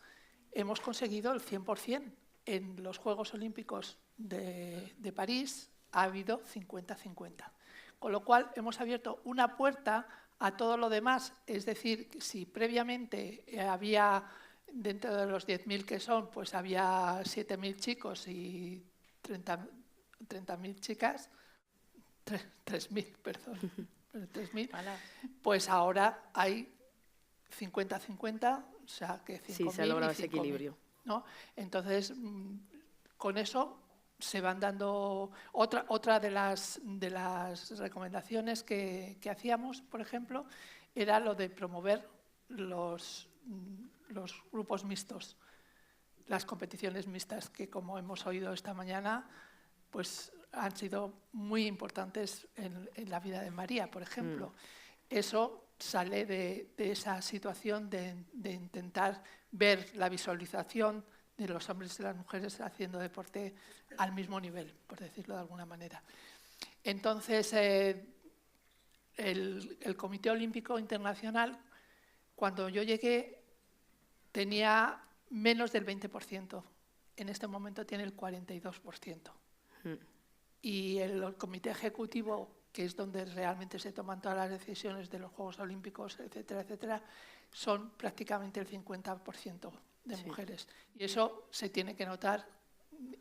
hemos conseguido el 100%. En los Juegos Olímpicos de París ha habido 50-50. Con lo cual, hemos abierto una puerta a todo lo demás. Es decir, si previamente había, dentro de los 10.000 que son, pues había 7.000 chicos y 30.000 chicas, 3.000, perdón, 3.000, pues ahora hay 50-50, o sea que 5.000 sí, se ha logrado ese equilibrio, ¿no? Entonces, con eso se van dando otra de las recomendaciones que hacíamos, por ejemplo, era lo de promover los grupos mixtos, las competiciones mixtas, que como hemos oído esta mañana, pues han sido muy importantes en la vida de María, por ejemplo. Eso sale de esa situación de intentar ver la visualización de los hombres y las mujeres haciendo deporte al mismo nivel, por decirlo de alguna manera. Entonces, el Comité Olímpico Internacional, cuando yo llegué, tenía menos del 20%. En este momento tiene el 42%. Y el Comité Ejecutivo, que es donde realmente se toman todas las decisiones de los Juegos Olímpicos, etcétera, etcétera, son prácticamente el 50% de mujeres. Y eso se tiene que notar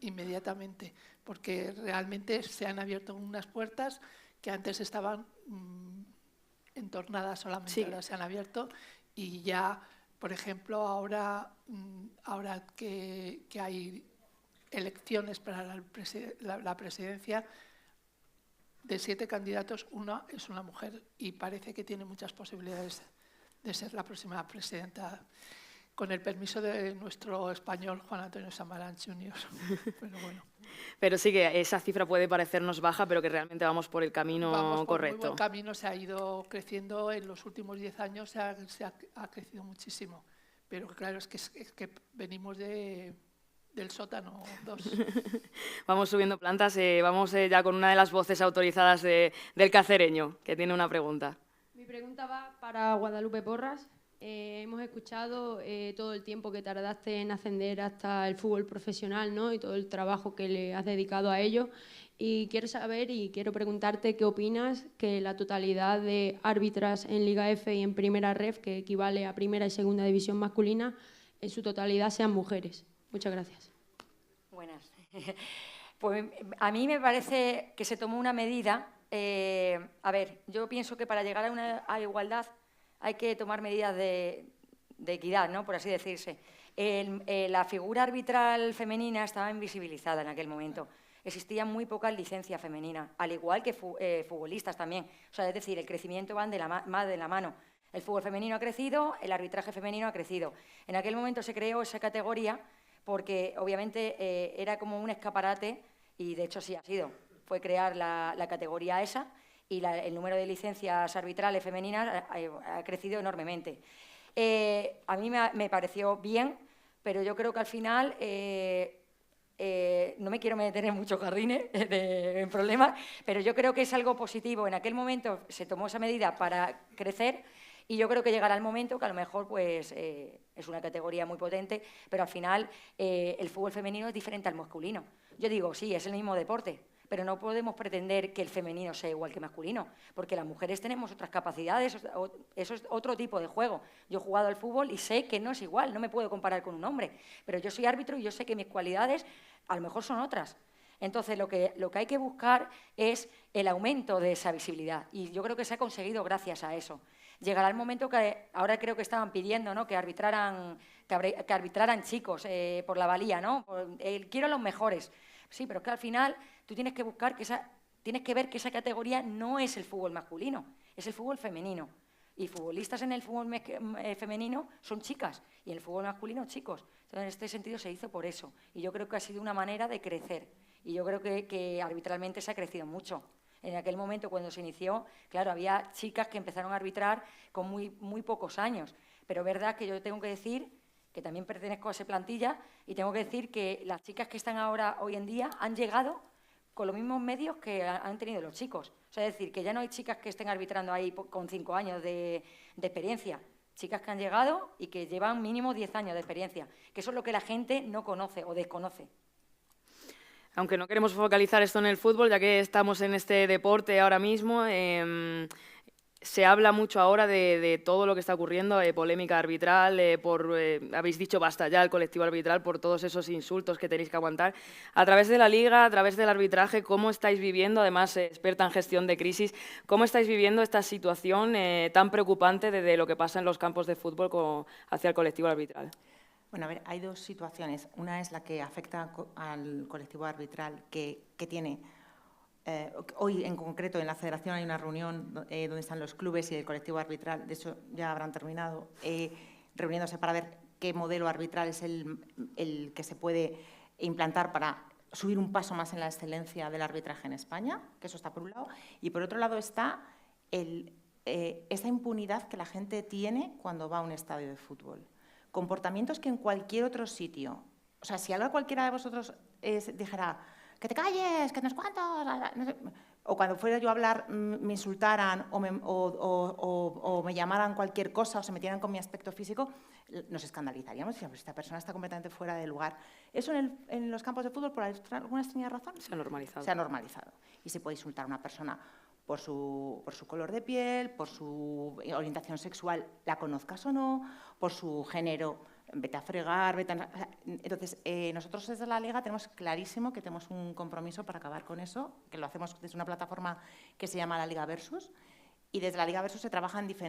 inmediatamente, porque realmente se han abierto unas puertas que antes estaban entornadas solamente, ahora se han abierto y ya, por ejemplo, ahora que hay elecciones para la presidencia, de 7 candidatos, una es una mujer y parece que tiene muchas posibilidades de ser la próxima presidenta, con el permiso de nuestro español Juan Antonio Samaranch Jr. Pero bueno. Pero sí que esa cifra puede parecernos baja, pero que realmente vamos por el camino vamos por correcto. Muy buen camino, se ha ido creciendo en los últimos 10 años, se ha crecido muchísimo. Pero claro, es que venimos del sótano 2. Vamos subiendo plantas, vamos ya con una de las voces autorizadas del cacereño, que tiene una pregunta. Mi pregunta va para Guadalupe Porras. Hemos escuchado todo el tiempo que tardaste en ascender hasta el fútbol profesional, ¿no? Y todo el trabajo que le has dedicado a ello. Y quiero saber y quiero preguntarte qué opinas que la totalidad de árbitras en Liga F y en Primera Ref, que equivale a Primera y Segunda División masculina, en su totalidad sean mujeres. Muchas gracias. Buenas. Pues a mí me parece que se tomó una medida. A ver, yo pienso que para llegar a una igualdad hay que tomar medidas de equidad, ¿no? Por así decirse. La figura arbitral femenina estaba invisibilizada en aquel momento. Existía muy poca licencia femenina, al igual que futbolistas también. O sea, es decir, el crecimiento van más de la mano. El fútbol femenino ha crecido, el arbitraje femenino ha crecido. En aquel momento se creó esa categoría porque obviamente era como un escaparate, y de hecho sí ha sido. Fue crear la categoría esa y el número de licencias arbitrales femeninas ha crecido enormemente. A mí me pareció bien, pero yo creo que al final no me quiero meter en muchos jardines en problemas, pero yo creo que es algo positivo. En aquel momento se tomó esa medida para crecer y yo creo que llegará el momento que a lo mejor pues, es una categoría muy potente, pero al final el fútbol femenino es diferente al masculino. Yo digo, sí, es el mismo deporte, pero no podemos pretender que el femenino sea igual que masculino, porque las mujeres tenemos otras capacidades, eso es otro tipo de juego. Yo he jugado al fútbol y sé que no es igual, no me puedo comparar con un hombre, pero yo soy árbitro y yo sé que mis cualidades a lo mejor son otras. Entonces, lo que hay que buscar es el aumento de esa visibilidad, y yo creo que se ha conseguido gracias a eso. Llegará el momento que ahora creo que estaban pidiendo, ¿no?, que arbitraran chicos por la valía, ¿no? Quiero a los mejores. Sí, pero es que al final tú tienes que buscar tienes que ver que esa categoría no es el fútbol masculino, es el fútbol femenino. Y futbolistas en el fútbol femenino son chicas y en el fútbol masculino chicos. Entonces, en este sentido se hizo por eso. Y yo creo que ha sido una manera de crecer. Y yo creo que arbitralmente se ha crecido mucho. En aquel momento, cuando se inició, claro, había chicas que empezaron a arbitrar con muy pocos años. Pero es verdad que yo tengo que decir que también pertenezco a esa plantilla y tengo que decir que las chicas que están ahora, hoy en día, han llegado con los mismos medios que han tenido los chicos. O sea, es decir, que ya no hay chicas que estén arbitrando ahí con 5 años de experiencia. Chicas que han llegado y que llevan mínimo 10 años de experiencia, que eso es lo que la gente no conoce o desconoce. Aunque no queremos focalizar esto en el fútbol, ya que estamos en este deporte ahora mismo, se habla mucho ahora de todo lo que está ocurriendo, polémica arbitral, habéis dicho basta ya el colectivo arbitral por todos esos insultos que tenéis que aguantar. A través de la Liga, a través del arbitraje, ¿cómo estáis viviendo, además experta en gestión de crisis, cómo estáis viviendo esta situación tan preocupante de lo que pasa en los campos de fútbol hacia el colectivo arbitral? Bueno, a ver, hay dos situaciones. Una es la que afecta al colectivo arbitral que tiene... hoy, en concreto, en la Federación hay una reunión donde están los clubes y el colectivo arbitral, de hecho ya habrán terminado, reuniéndose para ver qué modelo arbitral es el que se puede implantar para subir un paso más en la excelencia del arbitraje en España, que eso está por un lado, y por otro lado está esa impunidad que la gente tiene cuando va a un estadio de fútbol. Comportamientos que en cualquier otro sitio sea, si ahora cualquiera de vosotros dijera que te calles, que no es cuántos, no sé, o cuando fuera yo a hablar me insultaran o me llamaran cualquier cosa o se metieran con mi aspecto físico, nos escandalizaríamos. Decíamos, esta persona está completamente fuera de lugar. Eso en los campos de fútbol, por alguna extraña razón, se ha normalizado. Se ha normalizado. Y se puede insultar a una persona por su color de piel, por su orientación sexual, la conozcas o no, por su género, vete a fregar, vete a... Entonces, nosotros desde la Liga tenemos clarísimo que tenemos un compromiso para acabar con eso, que lo hacemos desde una plataforma que se llama la Liga Versus, y desde la Liga Versus se trabajan se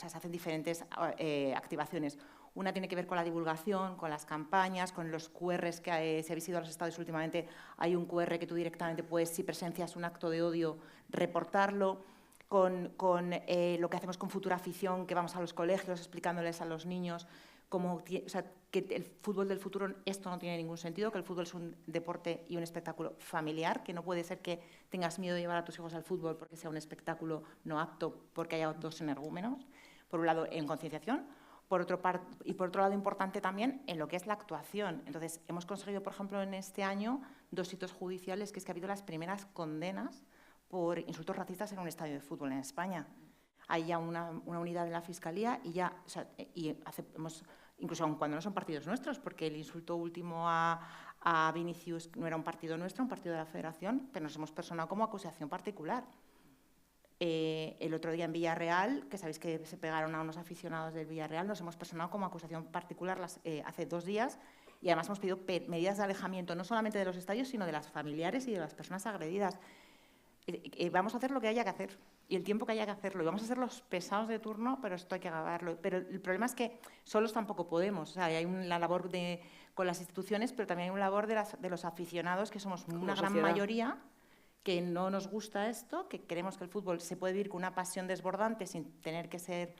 hacen diferentes activaciones. Una tiene que ver con la divulgación, con las campañas, con los QRs que si habéis ido a los estadios últimamente, hay un QR que tú directamente puedes, si presencias un acto de odio, reportarlo. Con lo que hacemos con Futura Afición, que vamos a los colegios explicándoles a los niños que el fútbol del futuro, esto no tiene ningún sentido, que el fútbol es un deporte y un espectáculo familiar, que no puede ser que tengas miedo de llevar a tus hijos al fútbol porque sea un espectáculo no apto, porque haya dos energúmenos, por un lado en concienciación, por otro lado importante también en lo que es la actuación. Entonces, hemos conseguido, por ejemplo, en este año 2 hitos judiciales, que es que ha habido las primeras condenas por insultos racistas en un estadio de fútbol en España. Hay ya una unidad de la Fiscalía y ya, incluso aun cuando no son partidos nuestros, porque el insulto último a Vinicius no era un partido nuestro, un partido de la Federación, pero nos hemos personado como acusación particular. El otro día en Villarreal, que sabéis que se pegaron a unos aficionados del Villarreal, nos hemos personado como acusación particular hace 2 días y además hemos pedido medidas de alejamiento no solamente de los estadios, sino de las familiares y de las personas agredidas. Vamos a hacer lo que haya que hacer y el tiempo que haya que hacerlo. Y vamos a ser los pesados de turno, pero esto hay que acabarlo. Pero el problema es que solos tampoco podemos. O sea, hay una labor con las instituciones, pero también hay una labor de los aficionados, que somos una gran mayoría, que no nos gusta esto, que queremos que el fútbol se puede vivir con una pasión desbordante sin tener que ser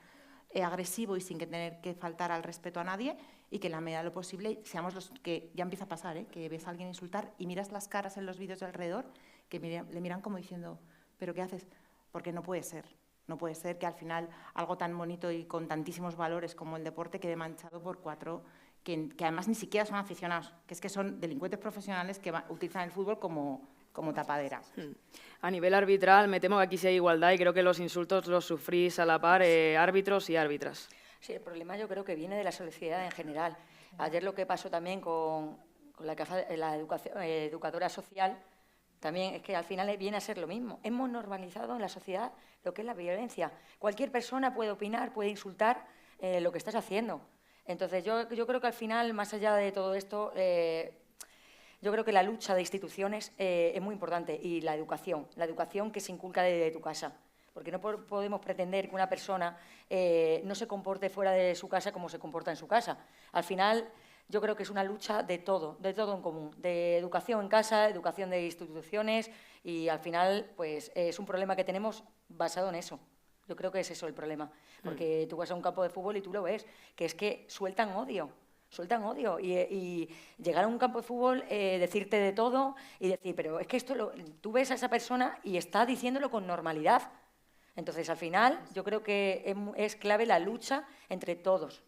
agresivo y sin tener que faltar al respeto a nadie, y que en la medida de lo posible seamos los que ya empieza a pasar, que ves a alguien insultar y miras las caras en los vídeos de alrededor, que le miran como diciendo, ¿pero qué haces? Porque no puede ser. No puede ser que al final algo tan bonito y con tantísimos valores como el deporte quede manchado por 4 que además ni siquiera son aficionados, que son delincuentes profesionales que utilizan el fútbol como tapadera. A nivel arbitral, me temo que aquí sí hay igualdad y creo que los insultos los sufrís a la par árbitros y árbitras. Sí, el problema yo creo que viene de la sociedad en general. Ayer lo que pasó también con la educadora social, también es que al final viene a ser lo mismo. Hemos normalizado en la sociedad lo que es la violencia. Cualquier persona puede opinar, puede insultar lo que estás haciendo. Entonces yo creo que al final, más allá de todo esto, yo creo que la lucha de instituciones es muy importante, y la educación que se inculca desde tu casa. Porque no podemos pretender que una persona no se comporte fuera de su casa como se comporta en su casa. Al final, yo creo que es una lucha de todo en común, de educación en casa, educación de instituciones, y al final pues es un problema que tenemos basado en eso. Yo creo que es eso el problema, porque tú vas a un campo de fútbol y tú lo ves, que es que sueltan odio y llegar a un campo de fútbol, decirte de todo y decir, pero es que tú ves a esa persona y está diciéndolo con normalidad. Entonces, al final, yo creo que es clave la lucha entre todos.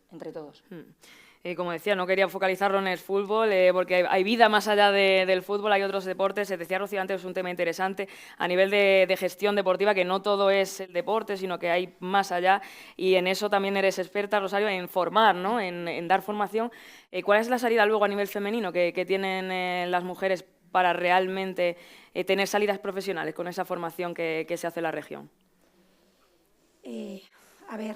Como decía, no quería focalizarlo en el fútbol, porque hay vida más allá del fútbol, hay otros deportes. Decía Rocío antes, es un tema interesante a nivel de gestión deportiva, que no todo es el deporte, sino que hay más allá, y en eso también eres experta, Rosario, en formar, ¿no? en dar formación. ¿Cuál es la salida luego a nivel femenino que tienen las mujeres para realmente tener salidas profesionales con esa formación que se hace en la región? A ver,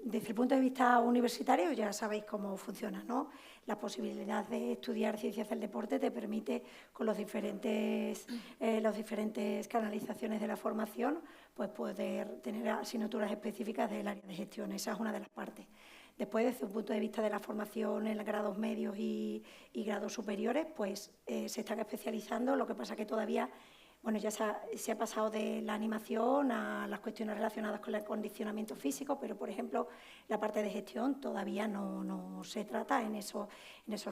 desde el punto de vista universitario ya sabéis cómo funciona, ¿no? La posibilidad de estudiar ciencias del deporte te permite, con las diferentes canalizaciones de la formación, pues poder tener asignaturas específicas del área de gestión. Esa es una de las partes. Después, desde un punto de vista de la formación en grados medios y grados superiores, pues se están especializando, lo que pasa que todavía... Bueno, ya se ha pasado de la animación a las cuestiones relacionadas con el acondicionamiento físico, pero, por ejemplo, la parte de gestión todavía no se trata en esos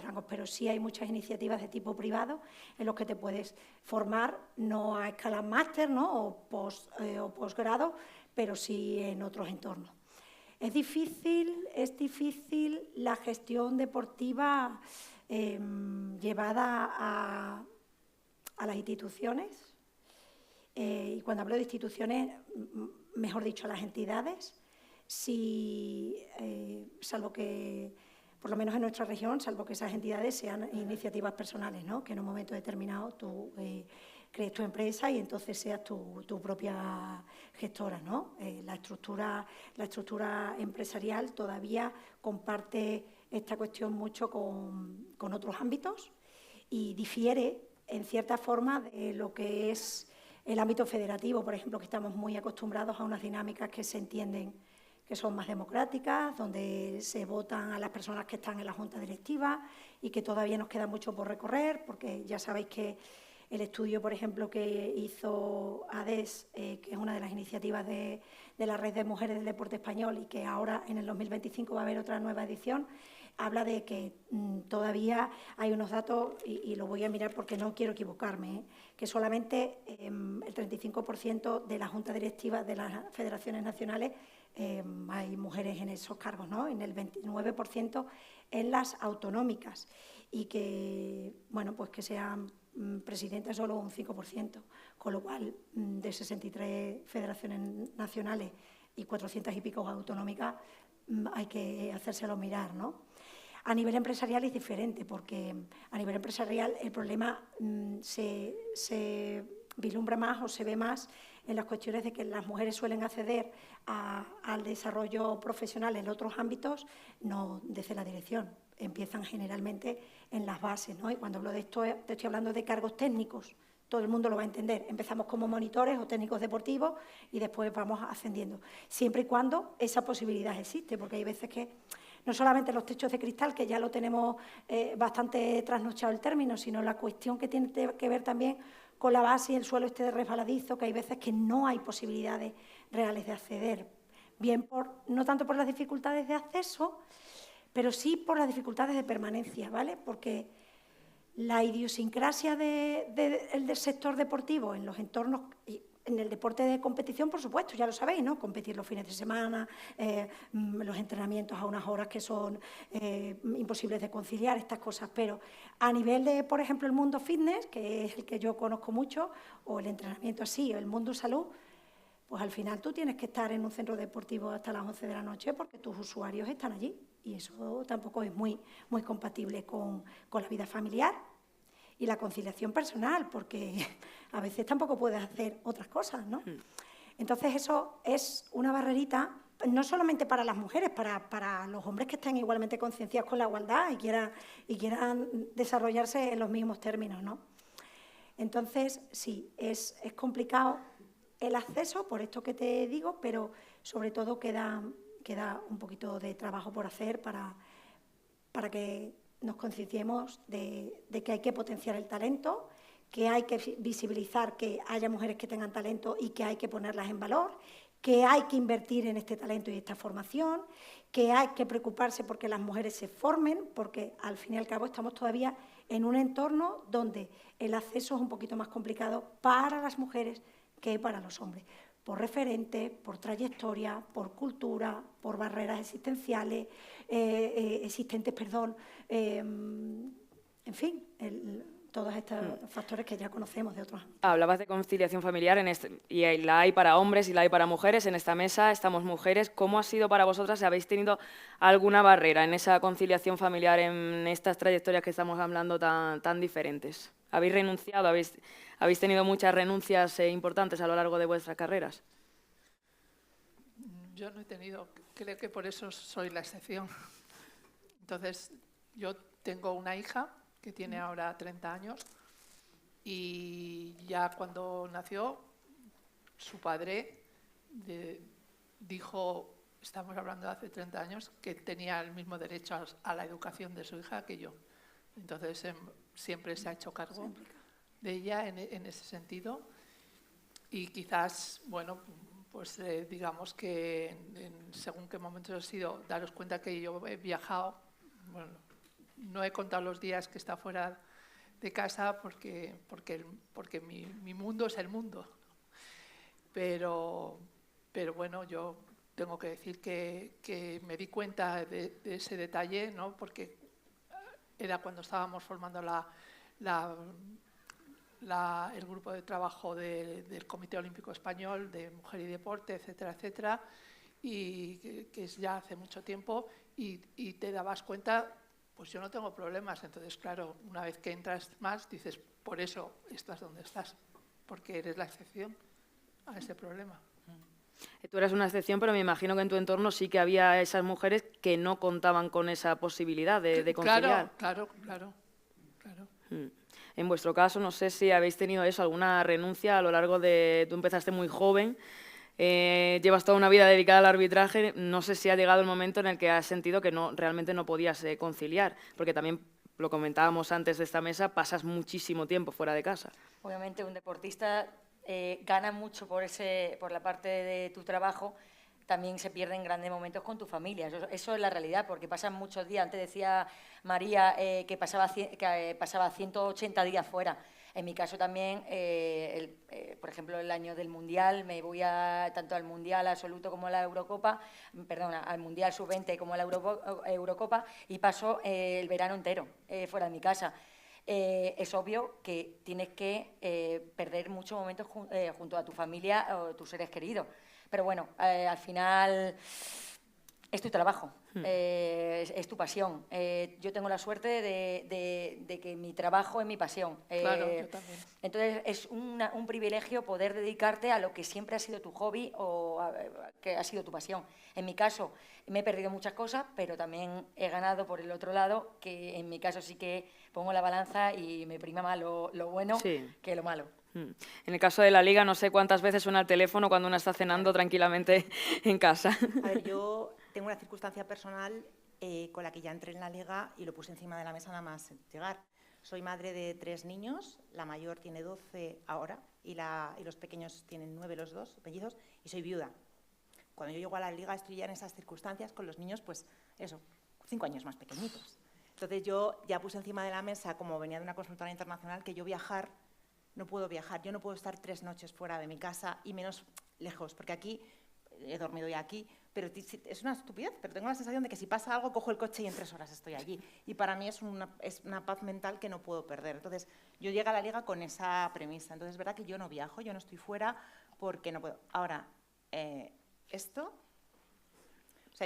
rangos, pero sí hay muchas iniciativas de tipo privado en los que te puedes formar, no a escala máster, ¿no? o posgrado, pero sí en otros entornos. Es difícil la gestión deportiva llevada a las instituciones. Y cuando hablo de instituciones, mejor dicho, a las entidades, salvo que, por lo menos en nuestra región, salvo que esas entidades sean iniciativas personales, ¿no? Que en un momento determinado tú crees tu empresa y entonces seas tu propia gestora, ¿no? La estructura empresarial todavía comparte esta cuestión mucho con otros ámbitos y difiere en cierta forma de lo que es el ámbito federativo, por ejemplo, que estamos muy acostumbrados a unas dinámicas que se entienden que son más democráticas, donde se votan a las personas que están en la junta directiva y que todavía nos queda mucho por recorrer, porque ya sabéis que el estudio, por ejemplo, que hizo ADES, que es una de las iniciativas de la Red de Mujeres del Deporte Español y que ahora en el 2025 va a haber otra nueva edición, habla de que todavía hay unos datos, y lo voy a mirar porque no quiero equivocarme, que solamente el 35% de la junta directiva de las federaciones nacionales hay mujeres en esos cargos, ¿no? En el 29% en las autonómicas y que, bueno, pues que sean presidentes solo un 5%, con lo cual de 63 federaciones nacionales y 400 y pico autonómicas hay que hacérselo mirar, ¿no? A nivel empresarial es diferente, porque a nivel empresarial el problema se vislumbra más o se ve más en las cuestiones de que las mujeres suelen acceder al desarrollo profesional en otros ámbitos, no desde la dirección, empiezan generalmente en las bases, ¿no? Y cuando hablo de esto, te estoy hablando de cargos técnicos, todo el mundo lo va a entender. Empezamos como monitores o técnicos deportivos y después vamos ascendiendo, siempre y cuando esa posibilidad existe, porque hay veces que no solamente los techos de cristal, que ya lo tenemos bastante trasnochado el término, sino la cuestión que tiene que ver también con la base y el suelo de resbaladizo, que hay veces que no hay posibilidades reales de acceder, bien no tanto por las dificultades de acceso, pero sí por las dificultades de permanencia, ¿vale? Porque la idiosincrasia del sector deportivo en los entornos, en el deporte de competición, por supuesto, ya lo sabéis, ¿no? Competir los fines de semana, los entrenamientos a unas horas que son imposibles de conciliar, estas cosas, pero a nivel de, por ejemplo, el mundo fitness, que es el que yo conozco mucho, o el entrenamiento así, o el mundo salud, pues al final tú tienes que estar en un centro deportivo hasta las 11 de la noche porque tus usuarios están allí y eso tampoco es muy compatible con la vida familiar y la conciliación personal, porque a veces tampoco puedes hacer otras cosas, ¿no? Entonces eso es una barrerita, no solamente para las mujeres, para los hombres que estén igualmente concienciados con la igualdad y quieran desarrollarse en los mismos términos, ¿no? Entonces, sí, es complicado el acceso, por esto que te digo, pero sobre todo queda un poquito de trabajo por hacer para que nos concienciemos de que hay que potenciar el talento, que hay que visibilizar que haya mujeres que tengan talento y que hay que ponerlas en valor, que hay que invertir en este talento y esta formación, que hay que preocuparse porque las mujeres se formen, porque al fin y al cabo estamos todavía en un entorno donde el acceso es un poquito más complicado para las mujeres que para los hombres, por referente, por trayectoria, por cultura, por barreras existenciales, en fin, todos estos factores que ya conocemos de otros ámbitos. Hablabas de conciliación familiar y la hay para hombres y la hay para mujeres. En esta mesa estamos mujeres. ¿Cómo ha sido para vosotras? ¿Habéis tenido alguna barrera en esa conciliación familiar, en estas trayectorias que estamos hablando tan diferentes? ¿Habéis renunciado? ¿Habéis tenido muchas renuncias importantes a lo largo de vuestras carreras? Yo no he tenido, creo que por eso soy la excepción. Entonces, yo tengo una hija que tiene ahora 30 años y ya cuando nació, su padre dijo, estamos hablando de hace 30 años, que tenía el mismo derecho a la educación de su hija que yo. Entonces, siempre se ha hecho cargo de ella en ese sentido y quizás, bueno, pues digamos que según qué momentos ha sido, daros cuenta que yo he viajado, bueno, no he contado los días que está fuera de casa porque mi mundo es el mundo, pero bueno, yo tengo que decir que me di cuenta de ese detalle, ¿no? Porque era cuando estábamos formando el grupo de trabajo del Comité Olímpico Español de Mujer y Deporte, etcétera, etcétera, y que es ya hace mucho tiempo, y te dabas cuenta, pues yo no tengo problemas. Entonces, claro, una vez que entras más, dices, por eso estás donde estás, porque eres la excepción a ese problema. Tú eras una excepción, pero me imagino que en tu entorno sí que había esas mujeres que no contaban con esa posibilidad de conciliar. Claro. En vuestro caso, no sé si habéis tenido alguna renuncia a lo largo de... Tú empezaste muy joven, llevas toda una vida dedicada al arbitraje, no sé si ha llegado el momento en el que has sentido que realmente no podías conciliar, porque también, lo comentábamos antes de esta mesa, pasas muchísimo tiempo fuera de casa. Obviamente un deportista gana mucho por la parte de tu trabajo, también se pierden grandes momentos con tu familia. Eso es la realidad, porque pasan muchos días. Antes decía María que pasaba 180 días fuera. En mi caso también, por ejemplo, el año del Mundial, me voy tanto al Mundial absoluto como a la Eurocopa, al Mundial sub-20 como a la Eurocopa, y paso el verano entero fuera de mi casa. Es obvio que tienes que perder muchos momentos junto a tu familia o tus seres queridos. Pero bueno, al final es tu trabajo, es tu pasión. Yo tengo la suerte de que mi trabajo es mi pasión. Claro, yo también. Entonces es un privilegio poder dedicarte a lo que siempre ha sido tu hobby o que ha sido tu pasión. En mi caso me he perdido muchas cosas, pero también he ganado por el otro lado, que en mi caso sí que pongo la balanza y me prima más lo bueno que lo malo. En el caso de la Liga, no sé cuántas veces suena el teléfono cuando una está cenando tranquilamente en casa. A ver, yo tengo una circunstancia personal con la que ya entré en la Liga y lo puse encima de la mesa nada más llegar. Soy madre de 3 niños, la mayor tiene 12 ahora y los pequeños tienen 9 los dos, mellizos, y soy viuda. Cuando yo llego a la Liga estoy ya en esas circunstancias con los niños, pues eso, 5 años más pequeñitos. Entonces yo ya puse encima de la mesa, como venía de una consultora internacional, que yo no puedo viajar, yo no puedo estar 3 noches fuera de mi casa y menos lejos, porque aquí, he dormido ya aquí, pero es una estupidez, pero tengo la sensación de que si pasa algo, cojo el coche y en 3 horas estoy allí. Y para mí es una paz mental que no puedo perder. Entonces, yo llego a la Liga con esa premisa. Entonces, es verdad que yo no viajo, yo no estoy fuera porque no puedo. Ahora,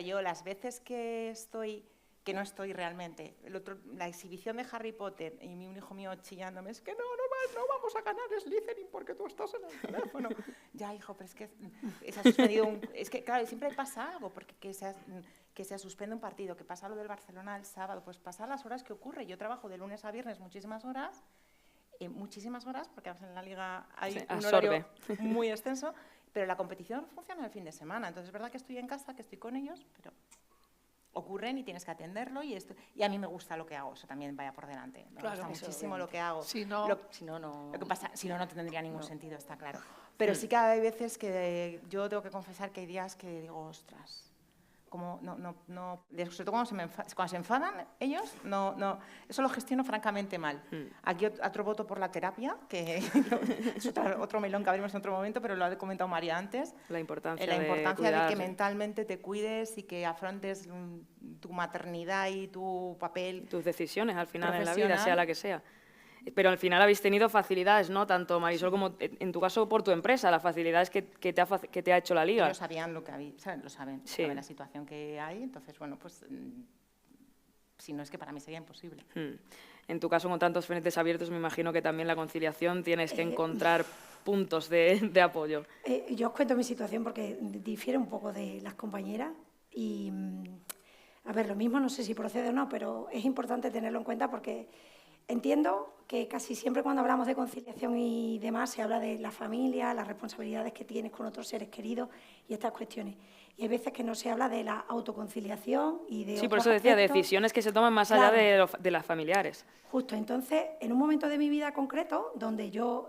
yo las veces que no estoy realmente. La exhibición de Harry Potter y un hijo mío chillándome, es que no vamos a ganar Slytherin porque tú estás en el teléfono. Ya, hijo, pero es que se ha suspendido es que, claro, siempre pasa algo, porque que se suspende un partido, que pasa lo del Barcelona el sábado, pues pasa las horas que ocurre. Yo trabajo de lunes a viernes muchísimas horas, porque en la Liga hay un horario muy extenso, pero la competición funciona el fin de semana. Entonces, es verdad que estoy en casa, que estoy con ellos, pero ocurren y tienes que atenderlo y a mí me gusta lo que hago, eso también vaya por delante. Me gusta muchísimo lo que hago. Si no, no tendría ningún sentido, está claro. Pero sí que hay veces que yo tengo que confesar que hay días que digo, ostras, como sobre todo cuando se enfadan ellos, eso lo gestiono francamente mal. Aquí otro voto por la terapia, que es otro melón que abrimos en otro momento, pero lo ha comentado María antes. La importancia de que mentalmente te cuides y que afrontes tu maternidad y tu papel. Tus decisiones al final en la vida, sea la que sea. Pero al final habéis tenido facilidades, ¿no? Tanto Marisol como, en tu caso, por tu empresa, las facilidades que te ha hecho la Liga. Ellos sabían lo que había, lo saben, saben la situación que hay, entonces, bueno, pues, si no es que para mí sería imposible. En tu caso, con tantos frentes abiertos, me imagino que también la conciliación tienes que encontrar puntos de apoyo. Yo os cuento mi situación porque difiere un poco de las compañeras y, a ver, lo mismo no sé si procede o no, pero es importante tenerlo en cuenta porque entiendo que casi siempre cuando hablamos de conciliación y demás se habla de la familia, las responsabilidades que tienes con otros seres queridos y estas cuestiones. Y hay veces que no se habla de la autoconciliación y de... Sí, por eso decía, decisiones que se toman más allá de las familiares. Justo, entonces, en un momento de mi vida concreto, donde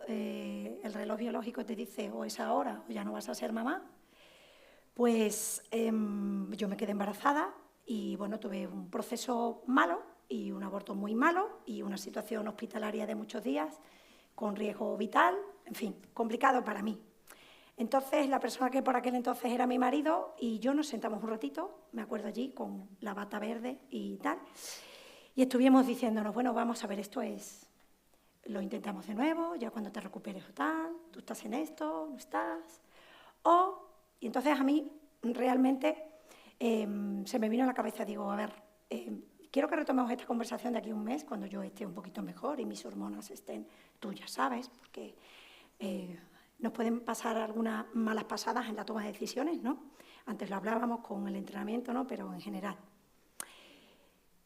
el reloj biológico te dice o es ahora o ya no vas a ser mamá, pues yo me quedé embarazada y, bueno, tuve un proceso malo, y un aborto muy malo y una situación hospitalaria de muchos días con riesgo vital, en fin, complicado para mí. Entonces, la persona que por aquel entonces era mi marido y yo nos sentamos un ratito, me acuerdo allí, con la bata verde y tal, y estuvimos diciéndonos, bueno, vamos a ver, esto es, lo intentamos de nuevo, ya cuando te recuperes o tal, tú estás en esto, no estás, y entonces a mí realmente se me vino a la cabeza, digo, a ver, quiero que retomemos esta conversación de aquí a un mes, cuando yo esté un poquito mejor y mis hormonas estén, tú ya sabes, porque nos pueden pasar algunas malas pasadas en la toma de decisiones, ¿no? Antes lo hablábamos con el entrenamiento, ¿no? Pero en general.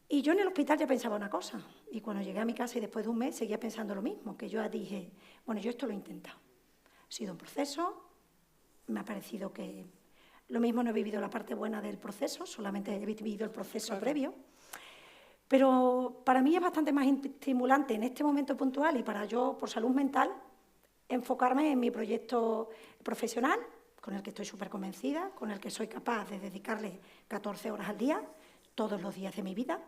Y yo en el hospital ya pensaba una cosa, y cuando llegué a mi casa y después de un mes seguía pensando lo mismo, que yo dije, bueno, yo esto lo he intentado. Ha sido un proceso, me ha parecido que lo mismo no he vivido la parte buena del proceso, solamente he vivido el proceso previo, pero para mí es bastante más estimulante en este momento puntual y para yo, por salud mental, enfocarme en mi proyecto profesional, con el que estoy súper convencida, con el que soy capaz de dedicarle 14 horas al día, todos los días de mi vida.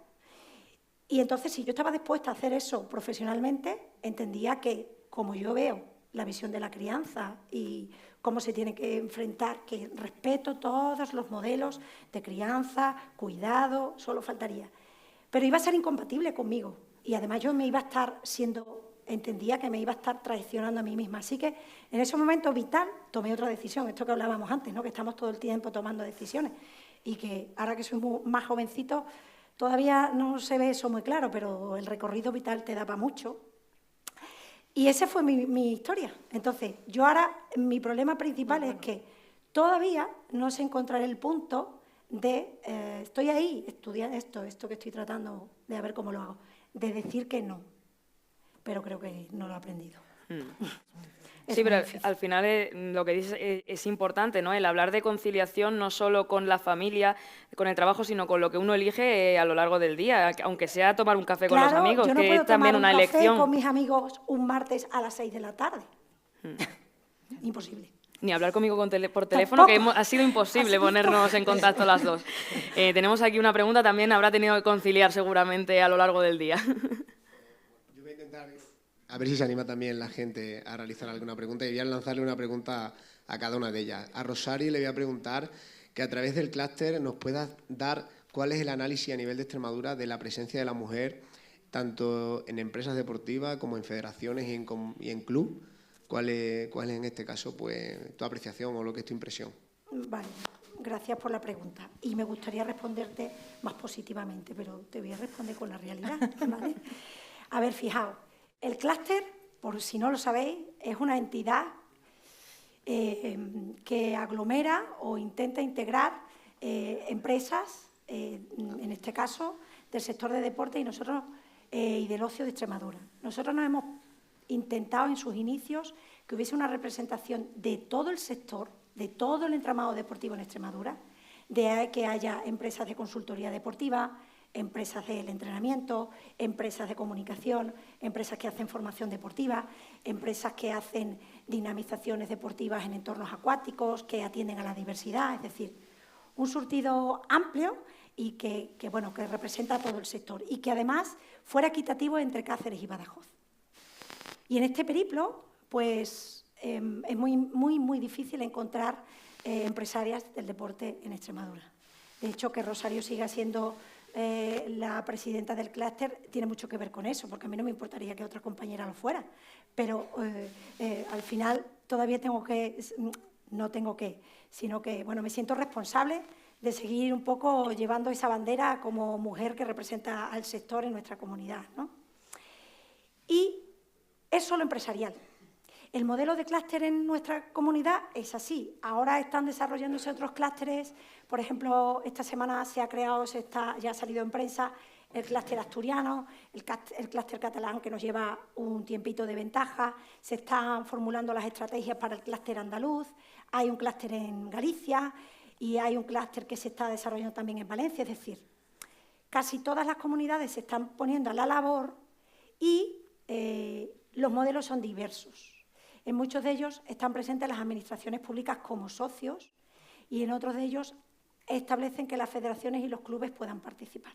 Y entonces, si yo estaba dispuesta a hacer eso profesionalmente, entendía que, como yo veo la visión de la crianza y cómo se tiene que enfrentar, que respeto todos los modelos de crianza, cuidado, solo faltaría. Pero iba a ser incompatible conmigo y además yo me iba a estar entendía que me iba a estar traicionando a mí misma. Así que en ese momento vital tomé otra decisión, esto que hablábamos antes, ¿no? Que estamos todo el tiempo tomando decisiones y que ahora que soy más jovencito todavía no se ve eso muy claro, pero el recorrido vital te da para mucho. Y esa fue mi historia. Entonces, yo ahora, mi problema principal es que todavía no sé encontrar el punto de, estoy ahí, estudiando esto que estoy tratando de ver cómo lo hago, de decir que no. Pero creo que no lo he aprendido. Sí, pero al final lo que dices es importante, ¿no? El hablar de conciliación no solo con la familia, con el trabajo, sino con lo que uno elige a lo largo del día, aunque sea tomar un café con los amigos, yo no que puedo es también tomar una un café elección. con mis amigos un martes a las 6 de la tarde. Imposible. Ni hablar conmigo por teléfono, Tampoco. que ha sido imposible ponernos en contacto las dos. Tenemos aquí una pregunta, también habrá tenido que conciliar seguramente a lo largo del día. Yo voy a intentar, a ver si se anima también la gente a realizar alguna pregunta, y voy a lanzarle una pregunta a cada una de ellas. A Rosari le voy a preguntar que a través del clúster nos puedas dar cuál es el análisis a nivel de Extremadura de la presencia de la mujer, tanto en empresas deportivas como en federaciones y en club. ¿Cuál es en este caso pues tu apreciación o lo que es tu impresión? Vale, gracias por la pregunta. Y me gustaría responderte más positivamente, pero te voy a responder con la realidad, ¿vale? A ver, fijaos, el clúster, por si no lo sabéis, es una entidad que aglomera o intenta integrar empresas, en este caso, del sector de deporte y del ocio de Extremadura. Nosotros nos hemos intentado en sus inicios que hubiese una representación de todo el sector, de todo el entramado deportivo en Extremadura, de que haya empresas de consultoría deportiva, empresas del entrenamiento, empresas de comunicación, empresas que hacen formación deportiva, empresas que hacen dinamizaciones deportivas en entornos acuáticos, que atienden a la diversidad, es decir, un surtido amplio y que representa a todo el sector y que además fuera equitativo entre Cáceres y Badajoz. Y en este periplo, pues es muy difícil encontrar empresarias del deporte en Extremadura. De hecho, que Rosario siga siendo la presidenta del clúster tiene mucho que ver con eso, porque a mí no me importaría que otra compañera lo fuera, pero al final todavía sino que me siento responsable de seguir un poco llevando esa bandera como mujer que representa al sector en nuestra comunidad, ¿no? Y es solo empresarial. El modelo de clúster en nuestra comunidad es así. Ahora están desarrollándose otros clústeres. Por ejemplo, esta semana ya ha salido en prensa el clúster asturiano, el clúster catalán, que nos lleva un tiempito de ventaja. Se están formulando las estrategias para el clúster andaluz. Hay un clúster en Galicia y hay un clúster que se está desarrollando también en Valencia. Es decir, casi todas las comunidades se están poniendo a la labor y los modelos son diversos. En muchos de ellos están presentes las administraciones públicas como socios y en otros de ellos establecen que las federaciones y los clubes puedan participar.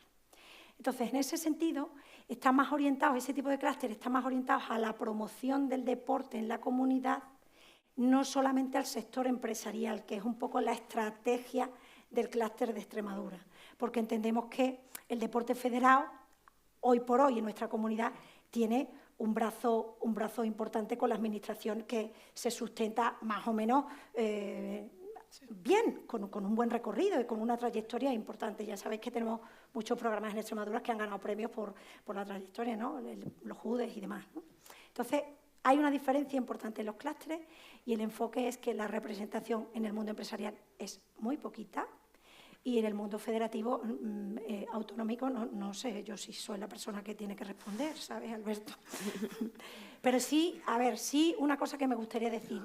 Entonces, en ese sentido, ese tipo de clústeres están más orientados a la promoción del deporte en la comunidad no solamente al sector empresarial, que es un poco la estrategia del clúster de Extremadura, porque entendemos que el deporte federado, hoy por hoy en nuestra comunidad, tiene un brazo importante con la administración que se sustenta más o menos bien, con un buen recorrido y con una trayectoria importante. Ya sabéis que tenemos muchos programas en Extremadura que han ganado premios por la trayectoria, ¿no? Los JUDES y demás, ¿no? Entonces, hay una diferencia importante en los clústeres y el enfoque es que la representación en el mundo empresarial es muy poquita y en el mundo federativo autonómico no sé yo si soy la persona que tiene que responder, ¿sabes, Alberto? Pero sí, a ver, sí, una cosa que me gustaría decir.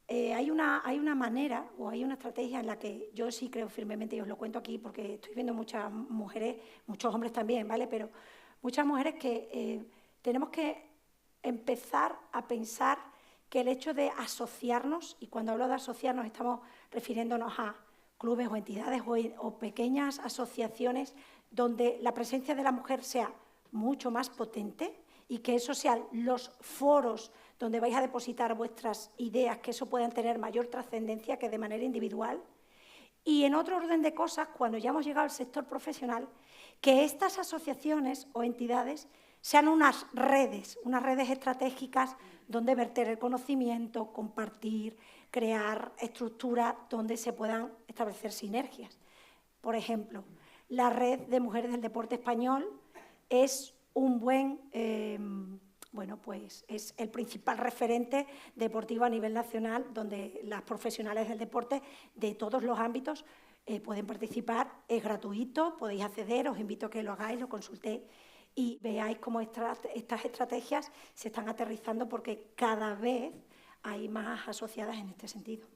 Hay una manera o hay una estrategia en la que yo sí creo firmemente, y os lo cuento aquí porque estoy viendo muchas mujeres, muchos hombres también, ¿vale? Pero muchas mujeres que tenemos que empezar a pensar que el hecho de asociarnos, y cuando hablo de asociarnos estamos refiriéndonos a clubes o entidades o pequeñas asociaciones donde la presencia de la mujer sea mucho más potente y que esos sean los foros donde vais a depositar vuestras ideas, que eso puedan tener mayor trascendencia que de manera individual. Y en otro orden de cosas, cuando ya hemos llegado al sector profesional, que estas asociaciones o entidades sean unas redes estratégicas donde verter el conocimiento, compartir, crear estructuras donde se puedan establecer sinergias. Por ejemplo, la Red de Mujeres del Deporte Español es un buen, pues es el principal referente deportivo a nivel nacional donde las profesionales del deporte de todos los ámbitos pueden participar. Es gratuito, podéis acceder, os invito a que lo hagáis, lo consultéis y veáis cómo estas estrategias se están aterrizando porque cada vez hay más asociadas en este sentido.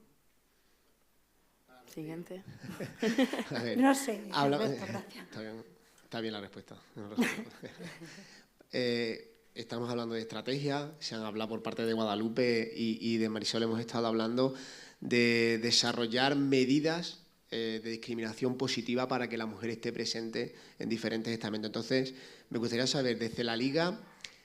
Siguiente. No sé, Alberto, gracias. Está bien la respuesta. Estamos hablando de estrategia, se han hablado por parte de Guadalupe y de Marisol, hemos estado hablando de desarrollar medidas de discriminación positiva para que la mujer esté presente en diferentes estamentos. Entonces, me gustaría saber, desde la Liga,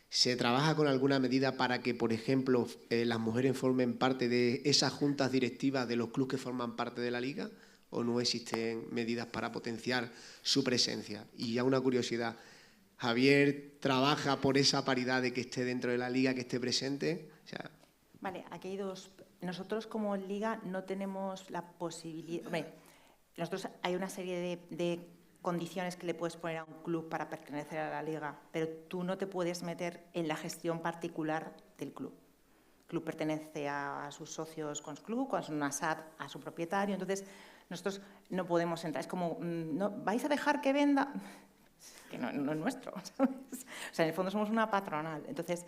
¿se trabaja con alguna medida para que, por ejemplo, las mujeres formen parte de esas juntas directivas de los clubes que forman parte de la Liga? ¿O no existen medidas para potenciar su presencia? Y ya una curiosidad, ¿Javier trabaja por esa paridad de que esté dentro de la Liga, que esté presente? O sea, vale, aquí hay dos. Nosotros como Liga no tenemos la posibilidad. Hombre, nosotros hay una serie de condiciones que le puedes poner a un club para pertenecer a la Liga, pero tú no te puedes meter en la gestión particular del club. El club pertenece a sus socios con su club, con una SAD a su propietario, entonces nosotros no podemos entrar. Es como, ¿no, vais a dejar que venda? Que no es nuestro, ¿sabes? O sea, en el fondo somos una patronal. Entonces,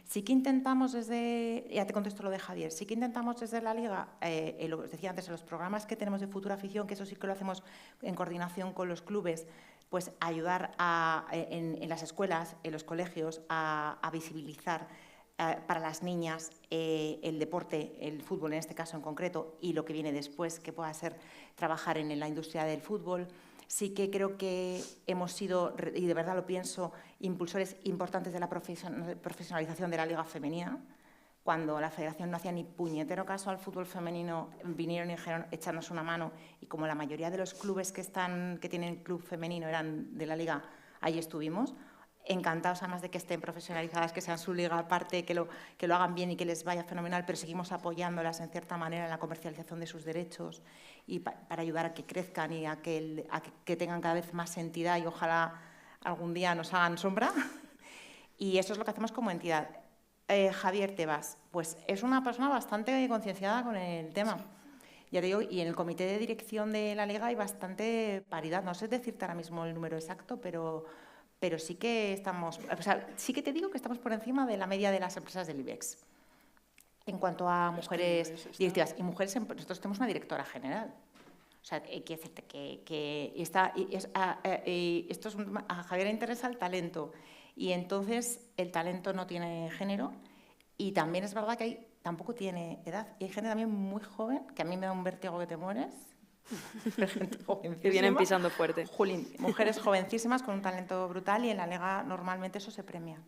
sí que intentamos desde, ya te contesto lo de Javier, sí que intentamos desde la Liga, lo que os decía antes, en los programas que tenemos de Futura Afición, que eso sí que lo hacemos en coordinación con los clubes, pues ayudar en las escuelas, en los colegios, a visibilizar para las niñas el deporte, el fútbol en este caso en concreto, y lo que viene después, que pueda ser trabajar en la industria del fútbol. Sí que creo que hemos sido, y de verdad lo pienso, impulsores importantes de la profesionalización de la Liga Femenina. Cuando la Federación no hacía ni puñetero caso al fútbol femenino, vinieron y dijeron echarnos una mano, y como la mayoría de los clubes que tienen club femenino eran de la Liga, ahí estuvimos. Encantados además de que estén profesionalizadas, que sean su liga aparte, que lo hagan bien y que les vaya fenomenal, pero seguimos apoyándolas en cierta manera en la comercialización de sus derechos y para ayudar a que crezcan y a que tengan cada vez más entidad y ojalá algún día nos hagan sombra. Y eso es lo que hacemos como entidad. Javier Tebas, pues es una persona bastante concienciada con el tema. Ya te digo, y en el comité de dirección de la Liga hay bastante paridad. No sé decirte ahora mismo el número exacto, pero sí que estamos, o sea, sí que te digo que estamos por encima de la media de las empresas del IBEX en cuanto a mujeres directivas. Y mujeres, nosotros tenemos una directora general. O sea, quiero decirte que a Javier le interesa el talento y entonces el talento no tiene género y también es verdad que tampoco tiene edad. Y hay gente también muy joven, que a mí me da un vértigo que te mueres. Que vienen pisando fuerte. Jolín, mujeres jovencísimas con un talento brutal y en la Liga normalmente eso se premia.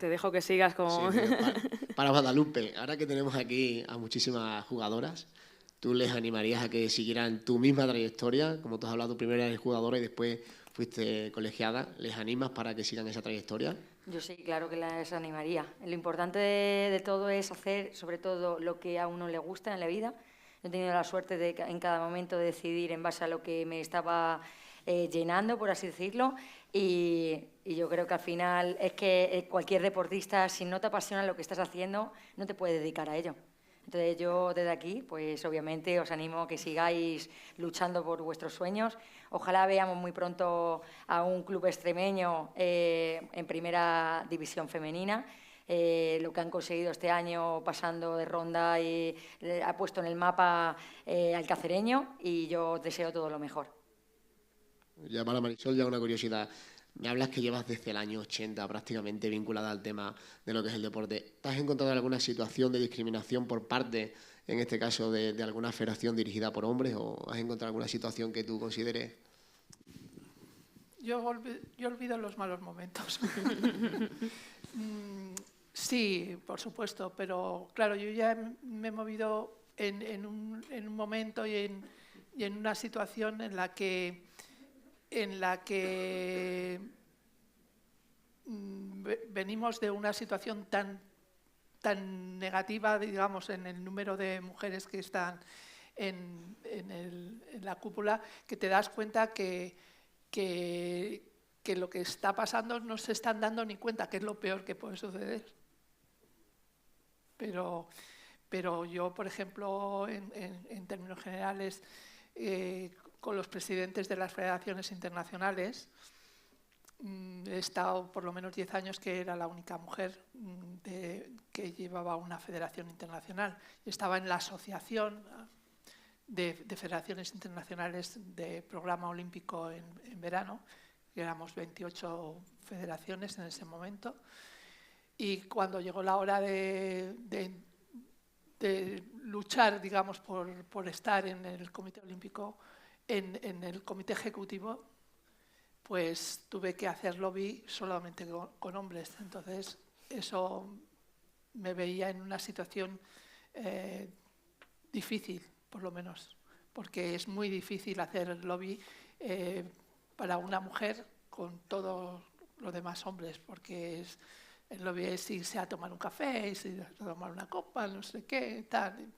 Te dejo que sigas como... Sí, para Guadalupe, ahora que tenemos aquí a muchísimas jugadoras, ¿tú les animarías a que siguieran tu misma trayectoria? Como tú has hablado, primero eres jugadora y después fuiste colegiada. ¿Les animas para que sigan esa trayectoria? Yo sí, claro que las animaría. Lo importante de todo es hacer, sobre todo, lo que a uno le gusta en la vida. Yo he tenido la suerte de en cada momento de decidir en base a lo que me estaba llenando, por así decirlo, y yo creo que al final es que cualquier deportista, si no te apasiona lo que estás haciendo, no te puede dedicar a ello. Entonces yo desde aquí, pues obviamente os animo a que sigáis luchando por vuestros sueños. Ojalá veamos muy pronto a un club extremeño en primera división femenina. Lo que han conseguido este año pasando de ronda y ha puesto en el mapa al cacereño, y yo os deseo todo lo mejor. Ya para Marisol, ya una curiosidad. Me hablas que llevas desde el año 80 prácticamente vinculada al tema de lo que es el deporte. ¿Te has encontrado alguna situación de discriminación por parte, en este caso, de alguna federación dirigida por hombres, o has encontrado alguna situación que tú consideres? Yo olvido los malos momentos. Sí, por supuesto, pero claro, yo ya me he movido en un momento y en una situación en la que venimos de una situación tan negativa, digamos, en el número de mujeres que están en la cúpula, que te das cuenta que lo que está pasando no se están dando ni cuenta, que es lo peor que puede suceder. Pero yo, por ejemplo, en términos generales, con los presidentes de las federaciones internacionales, he estado por lo menos 10 años que era la única mujer que llevaba una federación internacional. Estaba en la asociación de federaciones internacionales de programa olímpico en verano, que éramos 28 federaciones en ese momento, y cuando llegó la hora de luchar, digamos, por estar en el Comité Olímpico, en el Comité Ejecutivo, pues tuve que hacer lobby solamente con hombres. Entonces, eso me veía en una situación difícil, por lo menos, porque es muy difícil hacer lobby para una mujer con todos los demás hombres, porque el lobby es irse a tomar un café, irse a tomar una copa, no sé qué, tal.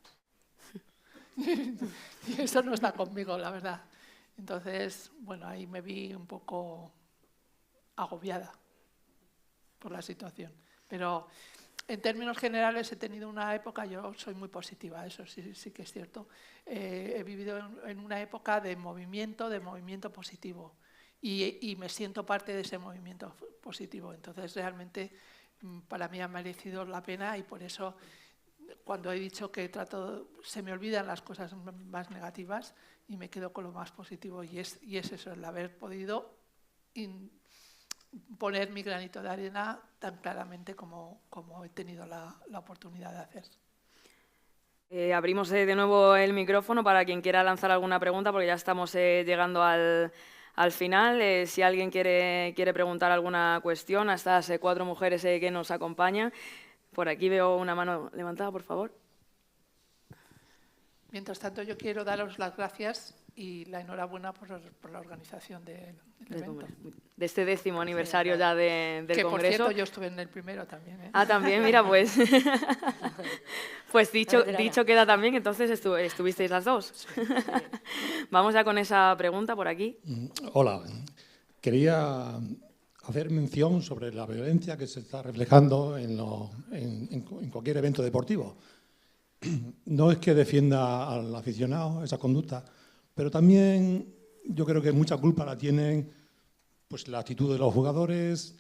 Y eso no está conmigo, la verdad. Entonces, bueno, ahí me vi un poco agobiada por la situación. Pero en términos generales he tenido una época, yo soy muy positiva, eso sí que es cierto. He vivido en una época de movimiento positivo, y me siento parte de ese movimiento positivo. Entonces, realmente, para mí ha merecido la pena, y por eso, cuando he dicho que se me olvidan las cosas más negativas y me quedo con lo más positivo, y es eso, el haber podido poner mi granito de arena tan claramente como he tenido la oportunidad de hacer. Abrimos de nuevo el micrófono para quien quiera lanzar alguna pregunta, porque ya estamos llegando al final. Si alguien quiere preguntar alguna cuestión a estas 4 mujeres que nos acompañan. Por aquí veo una mano levantada, por favor. Mientras tanto, yo quiero daros las gracias y la enhorabuena por la organización del evento. De este 10º aniversario ya del Congreso. Que, por cierto, yo estuve en el primero también. Ah, también, mira, pues. Pues dicho queda también, entonces estuvisteis las dos. Sí. Vamos ya con esa pregunta por aquí. Hola, quería hacer mención sobre la violencia que se está reflejando en cualquier evento deportivo. No es que defienda al aficionado esa conducta, pero también yo creo que mucha culpa la tienen pues la actitud de los jugadores,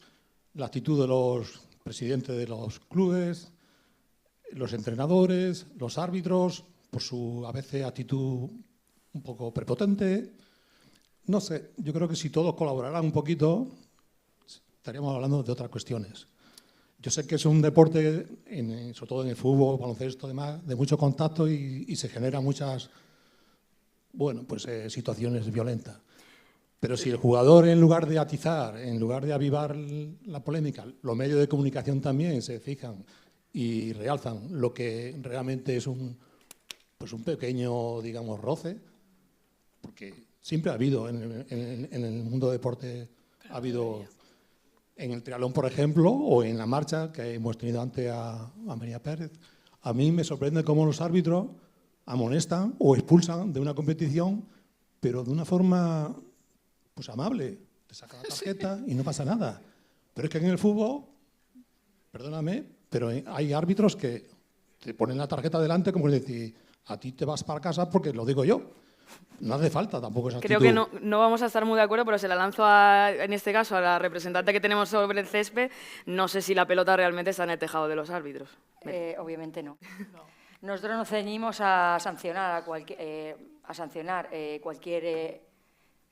la actitud de los presidentes de los clubes, los entrenadores, los árbitros, por su a veces actitud un poco prepotente. No sé, yo creo que si todos colaboraran un poquito, estaríamos hablando de otras cuestiones. Yo sé que es un deporte, sobre todo en el fútbol, baloncesto, demás, de mucho contacto y se generan muchas situaciones violentas. Pero si el jugador, en lugar de atizar, en lugar de avivar la polémica, los medios de comunicación también se fijan y realzan lo que realmente es un pequeño, digamos, roce, porque siempre ha habido en el mundo del deporte, ha habido en el triatlón, por ejemplo, o en la marcha que hemos tenido antes a María Pérez. A mí me sorprende cómo los árbitros amonestan o expulsan de una competición, pero de una forma pues amable. Te saca la tarjeta y no pasa nada. Pero es que en el fútbol, perdóname, pero hay árbitros que te ponen la tarjeta delante como decir, a ti te vas para casa porque lo digo yo. No hace falta tampoco esa actitud. Creo que no vamos a estar muy de acuerdo, pero se la lanzo en este caso a la representante que tenemos sobre el césped. No sé si la pelota realmente está en el tejado de los árbitros. Obviamente no. Nosotros nos ceñimos a sancionar cualquier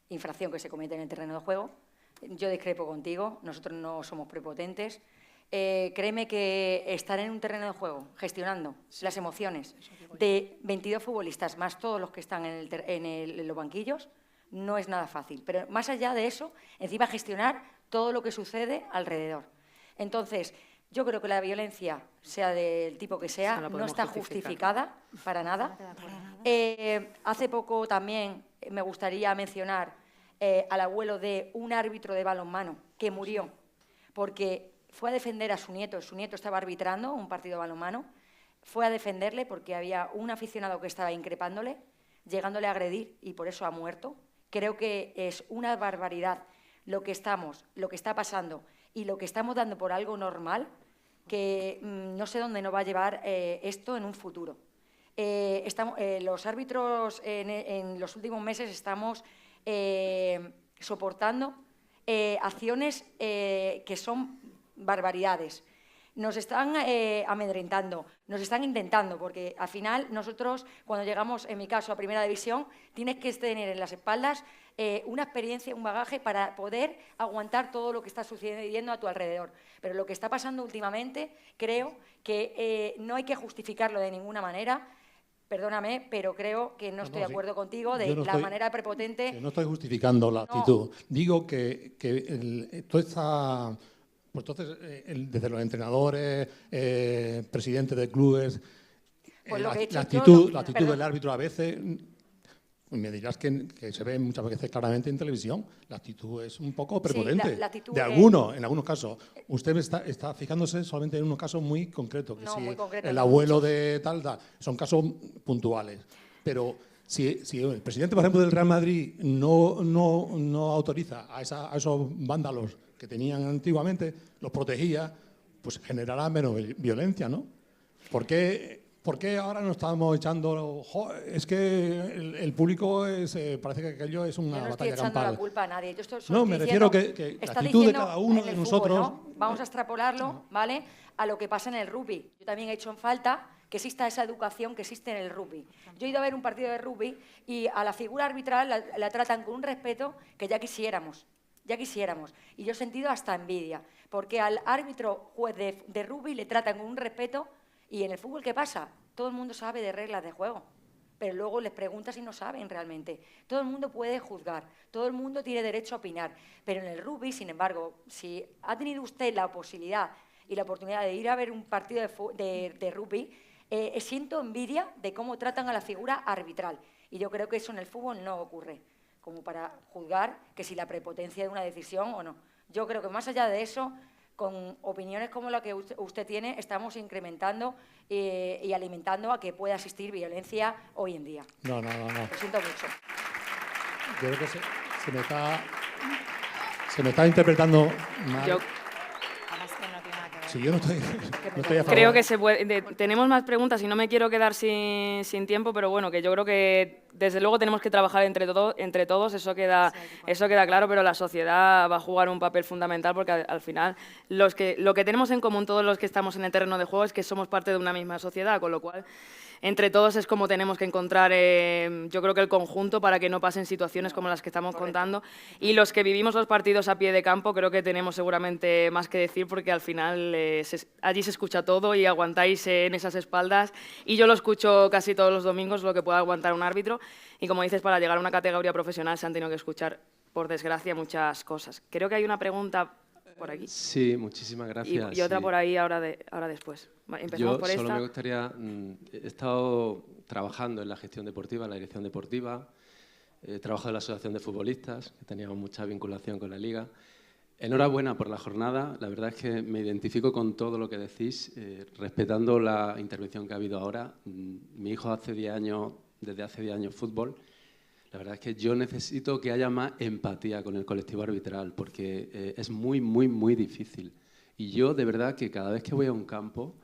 infracción que se cometa en el terreno de juego. Yo discrepo contigo, nosotros no somos prepotentes. Créeme que estar en un terreno de juego, gestionando las emociones de 22 futbolistas, más todos los que están en los banquillos, no es nada fácil. Pero más allá de eso, encima gestionar todo lo que sucede alrededor. Entonces, yo creo que la violencia, sea del tipo que sea, no está justificada para nada. Hace poco también me gustaría mencionar al abuelo de un árbitro de balonmano que murió porque fue a defender a su nieto estaba arbitrando un partido de balonmano, fue a defenderle porque había un aficionado que estaba increpándole, llegándole a agredir y por eso ha muerto. Creo que es una barbaridad lo que está pasando y lo que estamos dando por algo normal, que no sé dónde nos va a llevar esto en un futuro. Los árbitros en los últimos meses estamos soportando acciones que son barbaridades. Nos están amedrentando, nos están intentando, porque al final nosotros, cuando llegamos, en mi caso, a Primera División, tienes que tener en las espaldas una experiencia, un bagaje para poder aguantar todo lo que está sucediendo a tu alrededor. Pero lo que está pasando últimamente, creo que no hay que justificarlo de ninguna manera. Perdóname, pero creo que no estoy de acuerdo contigo de la manera prepotente. No estoy justificando la actitud. Digo que toda esta... Pues entonces, desde los entrenadores, presidentes de clubes, pues la actitud del árbitro a veces, me dirás que se ve muchas veces claramente en televisión, la actitud es un poco prepotente. Sí, en algunos casos. Usted está fijándose solamente en unos casos muy concretos, que si el abuelo de tal, son casos puntuales. Pero si el presidente, por ejemplo, del Real Madrid no autoriza a esos vándalos que tenían antiguamente, los protegía, pues generará menos violencia, ¿no? ¿Por qué ahora nos estamos echando? Es que el público parece que aquello es una batalla campal. Yo no estoy echando la culpa a nadie. No, me refiero que la actitud de cada uno de nosotros... Fútbol, ¿no? Vamos a extrapolarlo, ¿vale?, a lo que pasa en el rugby. Yo también he hecho en falta que exista esa educación que existe en el rugby. Yo he ido a ver un partido de rugby y a la figura arbitral la tratan con un respeto que ya quisiéramos. Y yo he sentido hasta envidia, porque al árbitro juez de rugby le tratan con un respeto, y en el fútbol, ¿qué pasa? Todo el mundo sabe de reglas de juego, pero luego les preguntas y no saben realmente. Todo el mundo puede juzgar, todo el mundo tiene derecho a opinar, pero en el rugby, sin embargo, si ha tenido usted la posibilidad y la oportunidad de ir a ver un partido de rugby, siento envidia de cómo tratan a la figura arbitral, y yo creo que eso en el fútbol no ocurre, como para juzgar que si la prepotencia de una decisión o no. Yo creo que más allá de eso, con opiniones como la que usted tiene, estamos incrementando y alimentando a que pueda existir violencia hoy en día. No. Lo siento mucho. Yo creo que se me está interpretando mal. Sí, yo no estoy a favor. Creo que tenemos más preguntas y no me quiero quedar sin tiempo, pero bueno, que yo creo que desde luego tenemos que trabajar entre todos, eso queda claro, pero la sociedad va a jugar un papel fundamental porque al final lo que tenemos en común todos los que estamos en el terreno de juego es que somos parte de una misma sociedad, con lo cual entre todos es como tenemos que encontrar, yo creo que el conjunto para que no pasen situaciones como las que estamos contando, y los que vivimos los partidos a pie de campo creo que tenemos seguramente más que decir porque al final allí se escucha todo y aguantáis en esas espaldas, y yo lo escucho casi todos los domingos lo que pueda aguantar un árbitro, y como dices, para llegar a una categoría profesional se han tenido que escuchar por desgracia, muchas cosas. Creo que hay una pregunta por aquí. Sí, muchísimas gracias. Y otra sí. por ahí ahora después. Empezamos por solo esta. me gustaría... he estado trabajando en la gestión deportiva, en la dirección deportiva. He trabajado en la Asociación de Futbolistas, que teníamos mucha vinculación con la Liga. Enhorabuena por la jornada. La verdad es que me identifico con todo lo que decís, respetando la intervención que ha habido ahora. Mi hijo desde hace 10 años fútbol. La verdad es que yo necesito que haya más empatía con el colectivo arbitral, porque es muy, muy, muy difícil. Y yo, de verdad, que cada vez que voy a un campo,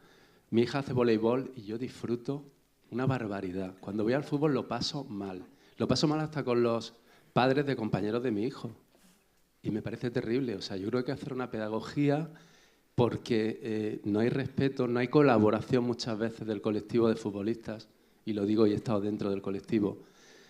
mi hija hace voleibol y yo disfruto una barbaridad. Cuando voy al fútbol lo paso mal. Lo paso mal hasta con los padres de compañeros de mi hijo. Y me parece terrible. O sea, yo creo que hay que hacer una pedagogía porque no hay respeto, no hay colaboración muchas veces del colectivo de futbolistas. Y lo digo y he estado dentro del colectivo.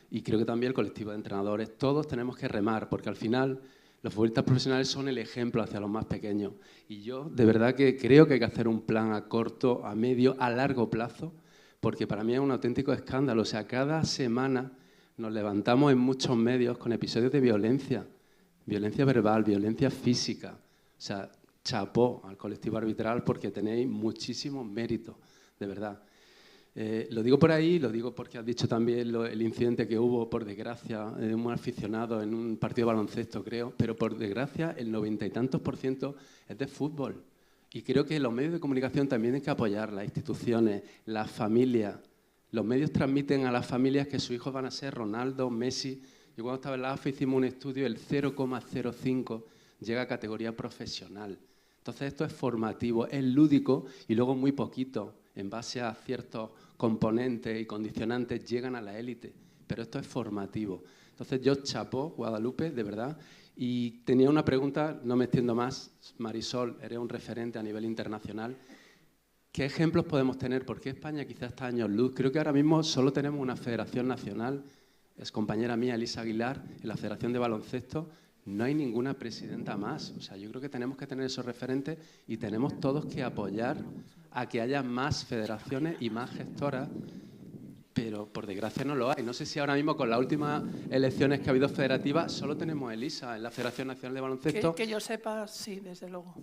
Y creo que también el colectivo de entrenadores. Todos tenemos que remar porque al final los futbolistas profesionales son el ejemplo hacia los más pequeños. Y yo de verdad que creo que hay que hacer un plan a corto, a medio, a largo plazo, porque para mí es un auténtico escándalo. O sea, cada semana nos levantamos en muchos medios con episodios de violencia verbal, violencia física. O sea, chapó al colectivo arbitral porque tenéis muchísimos méritos, de verdad. Lo digo por ahí, lo digo porque has dicho también el incidente que hubo, por desgracia, de un aficionado en un partido de baloncesto, creo, pero por desgracia el 90 y tantos % es de fútbol. Y creo que los medios de comunicación también hay que apoyar, las instituciones, las familias. Los medios transmiten a las familias que sus hijos van a ser Ronaldo, Messi. Yo cuando estaba en la AFA hicimos un estudio, el 0,05 llega a categoría profesional. Entonces esto es formativo, es lúdico y luego muy poquito, en base a ciertos componentes y condicionantes, llegan a la élite. Pero esto es formativo. Entonces yo chapó, Guadalupe, de verdad. Y tenía una pregunta, no me extiendo más. Marisol, eres un referente a nivel internacional. ¿Qué ejemplos podemos tener? ¿Por qué España quizás está años luz? Creo que ahora mismo solo tenemos una federación nacional. Es compañera mía, Elisa Aguilar, en la Federación de Baloncesto. No hay ninguna presidenta más. O sea, yo creo que tenemos que tener esos referentes y tenemos todos que apoyar a que haya más federaciones y más gestoras, pero por desgracia no lo hay. No sé si ahora mismo con las últimas elecciones que ha habido federativas solo tenemos Elisa en la Federación Nacional de Baloncesto. Que yo sepa, sí, desde luego.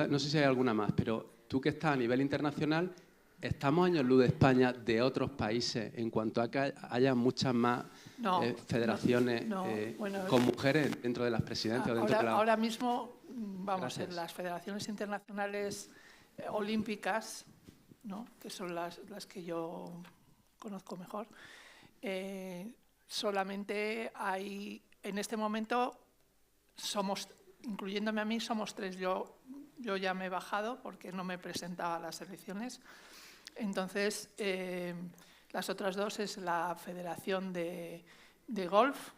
No sé si hay alguna más, pero tú que estás a nivel internacional, ¿estamos años luz de España de otros países en cuanto a que haya muchas más federaciones con mujeres dentro de las presidencias? Ahora mismo, vamos, Gracias. en las federaciones internacionales olímpicas, ¿no?, que son las que yo conozco mejor, solamente hay, en este momento, incluyéndome a mí, somos 3. Yo ya me he bajado porque no me presentaba a las elecciones. Entonces, las otras 2 es la Federación de Golf,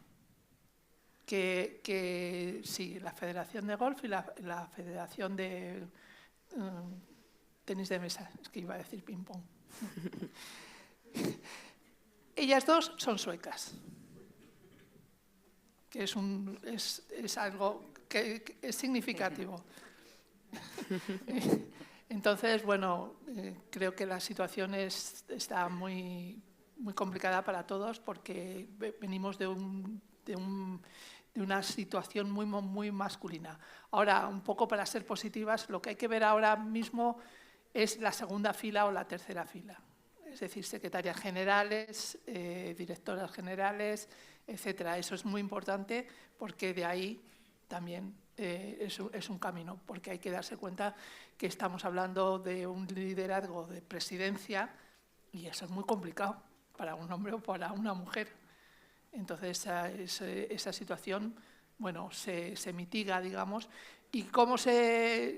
sí, la Federación de Golf y la Federación de tenis de mesa, es que iba a decir ping-pong. Ellas 2 son suecas, que es algo que es significativo. Entonces, bueno, creo que la situación está muy, muy complicada para todos porque venimos de una situación muy, muy masculina. Ahora, un poco para ser positivas, lo que hay que ver ahora mismo es la segunda fila o la tercera fila. Es decir, secretarias generales, directoras generales, etcétera. Eso es muy importante porque de ahí también es un camino, porque hay que darse cuenta que estamos hablando de un liderazgo de presidencia y eso es muy complicado para un hombre o para una mujer. Entonces, esa situación, bueno, se mitiga, digamos. ¿Y cómo se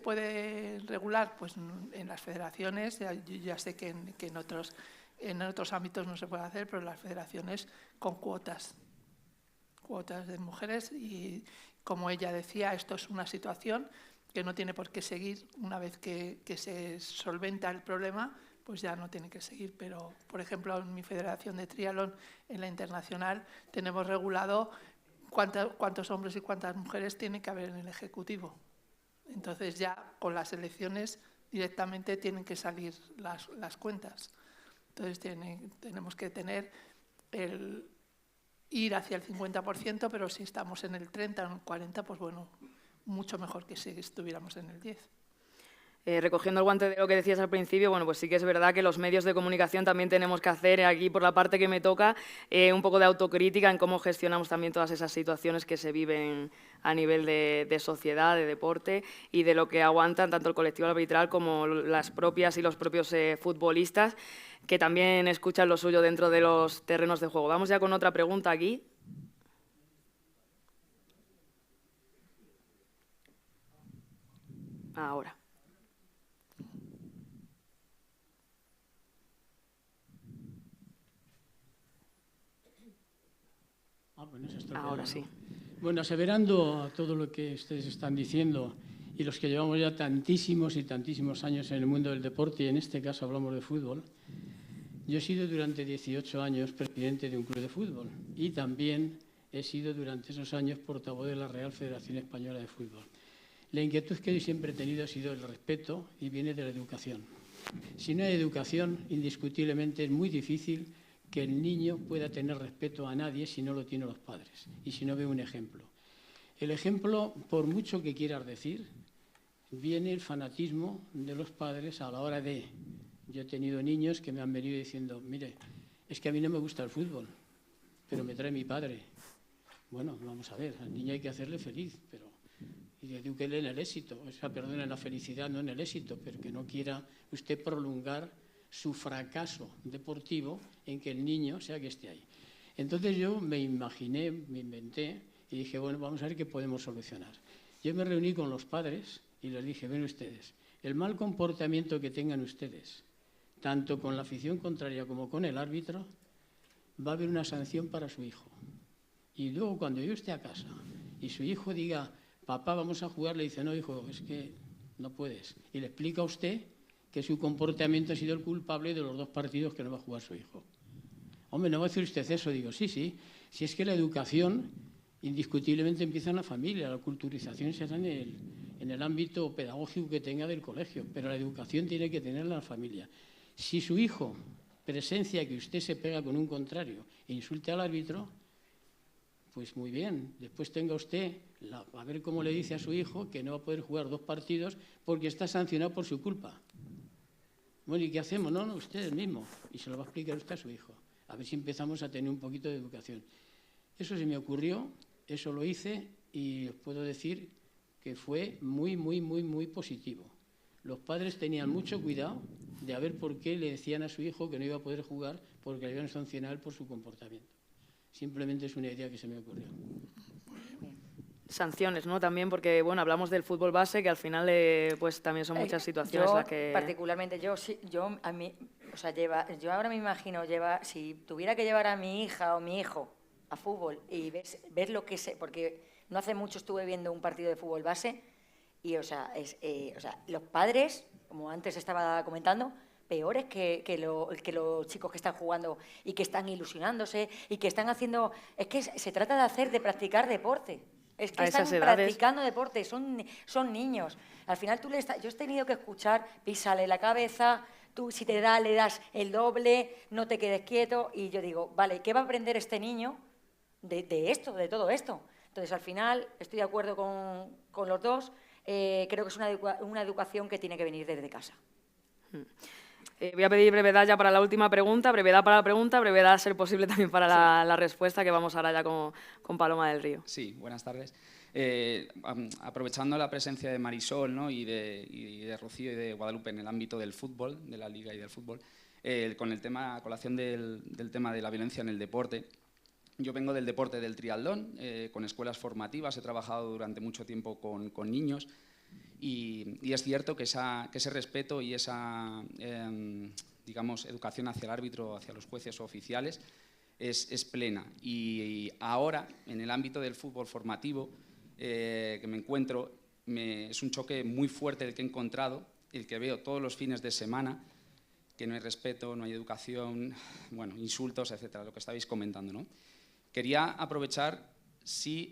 puede regular? Pues en las federaciones, ya sé que en otros ámbitos no se puede hacer, pero en las federaciones con cuotas de mujeres y, como ella decía, esto es una situación que no tiene por qué seguir una vez que se solventa el problema, pues ya no tiene que seguir. Pero, por ejemplo, en mi federación de triatlón, en la internacional, tenemos regulado cuántos hombres y cuántas mujeres tiene que haber en el Ejecutivo. Entonces ya con las elecciones directamente tienen que salir las cuentas. Entonces tenemos que tener ir hacia el 50%, pero si estamos en el 30 o en el 40, pues bueno, mucho mejor que si estuviéramos en el 10. Recogiendo el guante de lo que decías al principio, bueno, pues sí que es verdad que los medios de comunicación también tenemos que hacer, aquí por la parte que me toca, un poco de autocrítica en cómo gestionamos también todas esas situaciones que se viven a nivel de sociedad, de deporte y de lo que aguantan tanto el colectivo arbitral como las propias y los propios futbolistas, que también escuchan lo suyo dentro de los terrenos de juego. Vamos ya con otra pregunta aquí. Ahora. Bueno, se está Ahora quedando. sí. Bueno, aseverando a todo lo que ustedes están diciendo y los que llevamos ya tantísimos y tantísimos años en el mundo del deporte, y en este caso hablamos de fútbol, yo he sido durante 18 años presidente de un club de fútbol y también he sido durante esos años portavoz de la Real Federación Española de Fútbol. La inquietud que yo siempre he tenido ha sido el respeto y viene de la educación. Si no hay educación, indiscutiblemente es muy difícil que el niño pueda tener respeto a nadie si no lo tienen los padres y si no ve un ejemplo. El ejemplo, por mucho que quieras decir, viene el fanatismo de los padres a la hora de... Yo he tenido niños que me han venido diciendo, mire, es que a mí no me gusta el fútbol, pero me trae mi padre. Bueno, vamos a ver, al niño hay que hacerle feliz, pero... Y edúquele en el éxito, o sea, perdón, en la felicidad, no en el éxito, pero que no quiera usted prolongar su fracaso deportivo en que el niño sea que esté ahí. Entonces yo me imaginé, me inventé y dije, bueno, vamos a ver qué podemos solucionar. Yo me reuní con los padres y les dije, ven ustedes, el mal comportamiento que tengan ustedes, tanto con la afición contraria como con el árbitro, va a haber una sanción para su hijo. Y luego cuando yo esté a casa y su hijo diga, papá, vamos a jugar, le dice, no, hijo, es que no puedes. Y le explica a usted que su comportamiento ha sido el culpable de los 2 partidos que no va a jugar su hijo. Hombre, ¿no va a decir usted eso? Digo, sí, sí. Si es que la educación indiscutiblemente empieza en la familia, la culturización se da en el ámbito pedagógico que tenga del colegio, pero la educación tiene que tenerla la familia. Si su hijo presencia que usted se pega con un contrario e insulte al árbitro, pues muy bien, después tenga usted, a ver cómo le dice a su hijo que no va a poder jugar 2 partidos porque está sancionado por su culpa. Bueno, ¿y qué hacemos? No, ustedes mismos. Y se lo va a explicar usted a su hijo. A ver si empezamos a tener un poquito de educación. Eso se me ocurrió, eso lo hice y os puedo decir que fue muy, muy, muy, muy positivo. Los padres tenían mucho cuidado de a ver por qué le decían a su hijo que no iba a poder jugar porque le iban a sancionar por su comportamiento. Simplemente es una idea que se me ocurrió. Sanciones, ¿no? También porque, bueno, hablamos del fútbol base, que al final pues también son muchas situaciones yo, las que... particularmente yo a mí, o sea, yo ahora me imagino si tuviera que llevar a mi hija o mi hijo a fútbol y ver lo que sé, porque no hace mucho estuve viendo un partido de fútbol base y, o sea, los padres, como antes estaba comentando, peores que los chicos que están jugando y que están ilusionándose y que están haciendo... Es que se trata de practicar deporte. Es que están practicando deporte, son niños. Al final yo he tenido que escuchar, písale la cabeza, tú si le das el doble, no te quedes quieto. Y yo digo, vale, ¿qué va a aprender este niño de todo esto? Entonces, al final, estoy de acuerdo con los dos. Creo que es una educación que tiene que venir desde casa. Voy a pedir brevedad ya para la última pregunta, brevedad para la pregunta, brevedad a ser posible también para la respuesta, que vamos ahora ya con Paloma del Río. Sí, buenas tardes. Aprovechando la presencia de Marisol, ¿no? y de Rocío y de Guadalupe en el ámbito del fútbol, de la Liga y del fútbol, con el tema, colación del tema de la violencia en el deporte. Yo vengo del deporte del triatlón, con escuelas formativas, he trabajado durante mucho tiempo con niños. Y es cierto que ese respeto y esa digamos, educación hacia el árbitro, hacia los jueces o oficiales, es plena. Y ahora, en el ámbito del fútbol formativo que me encuentro, es un choque muy fuerte el que he encontrado, el que veo todos los fines de semana, que no hay respeto, no hay educación, bueno, insultos, etcétera, lo que estabais comentando, ¿no? Quería aprovechar si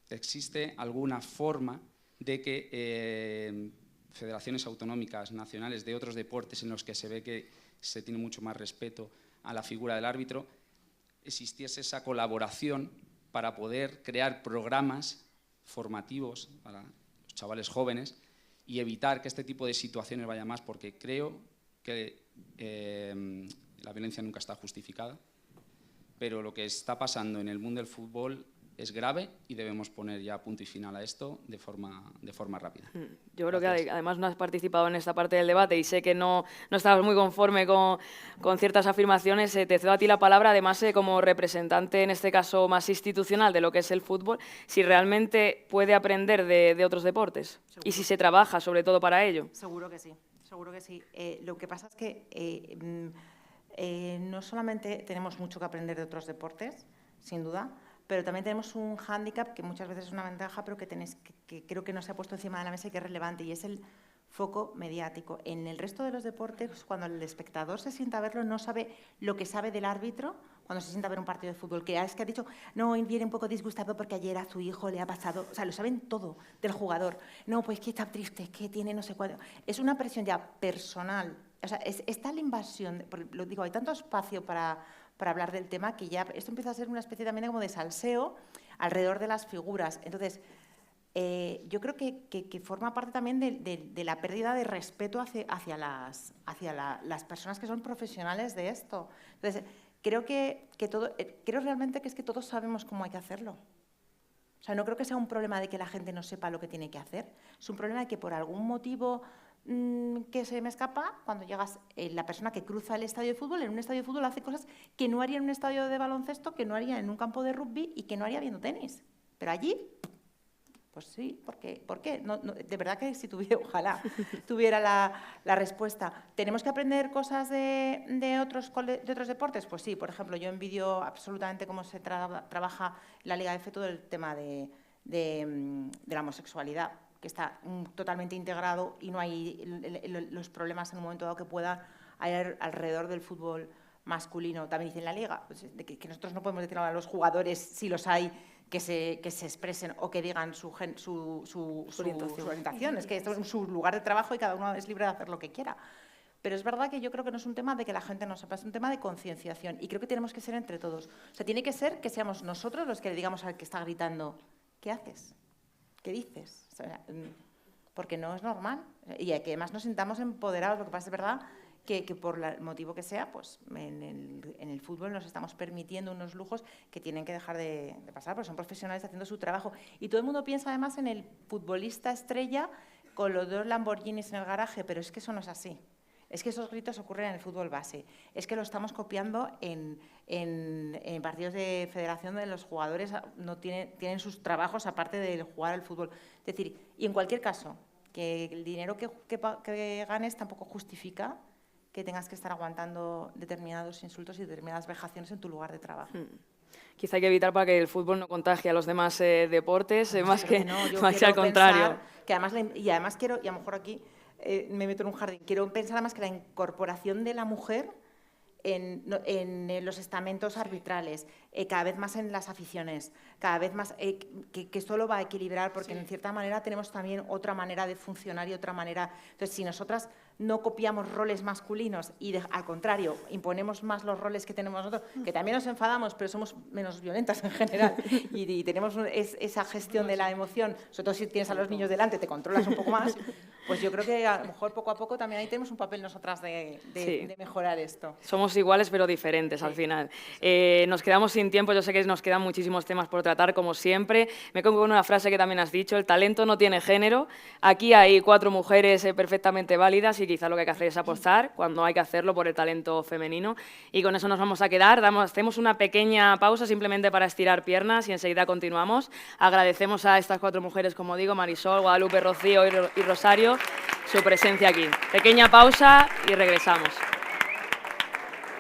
existe alguna forma de que federaciones autonómicas nacionales de otros deportes en los que se ve que se tiene mucho más respeto a la figura del árbitro, existiese esa colaboración para poder crear programas formativos para los chavales jóvenes y evitar que este tipo de situaciones vaya más, porque creo que la violencia nunca está justificada, pero lo que está pasando en el mundo del fútbol es grave y debemos poner ya punto y final a esto de forma rápida. Yo creo que además no has participado en esta parte del debate y sé que no estabas muy conforme con ciertas afirmaciones. Te cedo a ti la palabra, además como representante, en este caso más institucional, de lo que es el fútbol, si realmente puede aprender de otros deportes. Seguro. Y si se trabaja sobre todo para ello. Seguro que sí, seguro que sí. Lo que pasa es que no solamente tenemos mucho que aprender de otros deportes, sin duda, pero también tenemos un hándicap que muchas veces es una ventaja, pero que creo que no se ha puesto encima de la mesa y que es relevante, y es el foco mediático. En el resto de los deportes, cuando el espectador se sienta a verlo, no sabe lo que sabe del árbitro cuando se sienta a ver un partido de fútbol, que es que ha dicho, no, viene un poco disgustado porque ayer a su hijo le ha pasado, o sea, lo saben todo del jugador. No, pues que está triste, que tiene no sé cuánto. Es una presión ya personal, o sea, es tal invasión, lo digo, hay tanto espacio para hablar del tema que ya esto empieza a ser una especie también como de salseo alrededor de las figuras. Entonces, yo creo que forma parte también de la pérdida de respeto hacia las personas que son profesionales de esto. Entonces, creo realmente que es que todos sabemos cómo hay que hacerlo. O sea, no creo que sea un problema de que la gente no sepa lo que tiene que hacer. Es un problema de que por algún motivo que se me escapa, cuando llegas, la persona que cruza el estadio de fútbol, en un estadio de fútbol hace cosas que no haría en un estadio de baloncesto, que no haría en un campo de rugby y que no haría viendo tenis. Pero allí, pues sí, ¿por qué? No, de verdad que si ojalá tuviera la respuesta. ¿Tenemos que aprender cosas de otros deportes? Pues sí, por ejemplo, yo envidio absolutamente cómo se trabaja en la Liga F todo el tema de la homosexualidad, que está totalmente integrado y no hay los problemas en un momento dado que pueda haber alrededor del fútbol masculino. También dice en la Liga pues, que nosotros no podemos decir a los jugadores, si los hay, que se expresen o que digan su orientación. Es que esto es su lugar de trabajo y cada uno es libre de hacer lo que quiera. Pero es verdad que yo creo que no es un tema de que la gente no sepa, es un tema de concienciación y creo que tenemos que ser entre todos. O sea, tiene que ser que seamos nosotros los que le digamos al que está gritando, ¿qué haces? ¿Qué dices? O sea, porque no es normal y que además nos sintamos empoderados. Lo que pasa es verdad que por el motivo que sea, pues en el fútbol nos estamos permitiendo unos lujos que tienen que dejar de pasar, porque son profesionales haciendo su trabajo. Y todo el mundo piensa además en el futbolista estrella con los 2 Lamborghinis en el garaje, pero es que eso no es así. Es que esos gritos ocurren en el fútbol base. Es que lo estamos copiando en partidos de federación donde los jugadores no tienen sus trabajos aparte de jugar al fútbol. Es decir, y en cualquier caso, que el dinero que ganes tampoco justifica que tengas que estar aguantando determinados insultos y determinadas vejaciones en tu lugar de trabajo. Quizá hay que evitar para que el fútbol no contagie a los demás deportes, más que al contrario. Que además quiero, y a lo mejor aquí me meto en un jardín, quiero pensar además que la incorporación de la mujer en los estamentos arbitrales, cada vez más en las aficiones, cada vez más que esto lo va a equilibrar porque en cierta manera tenemos también otra manera de funcionar y otra manera. Entonces, si nosotras no copiamos roles masculinos y al contrario, imponemos más los roles que tenemos nosotros, que también nos enfadamos, pero somos menos violentas en general y tenemos esa gestión de la emoción, sobre todo si tienes a los niños delante, te controlas un poco más, pues yo creo que a lo mejor poco a poco también ahí tenemos un papel nosotras de mejorar esto. Somos iguales pero diferentes al final. Nos quedamos sin tiempo, yo sé que nos quedan muchísimos temas por tratar, como siempre. Me quedo con una frase que también has dicho, el talento no tiene género. Aquí hay 4 mujeres perfectamente válidas y quizá lo que hay que hacer es apostar, cuando hay que hacerlo, por el talento femenino. Y con eso nos vamos a quedar. Hacemos una pequeña pausa simplemente para estirar piernas y enseguida continuamos. Agradecemos a estas 4 mujeres, como digo, Marisol, Guadalupe, Rocío y Rosario, su presencia aquí. Pequeña pausa y regresamos.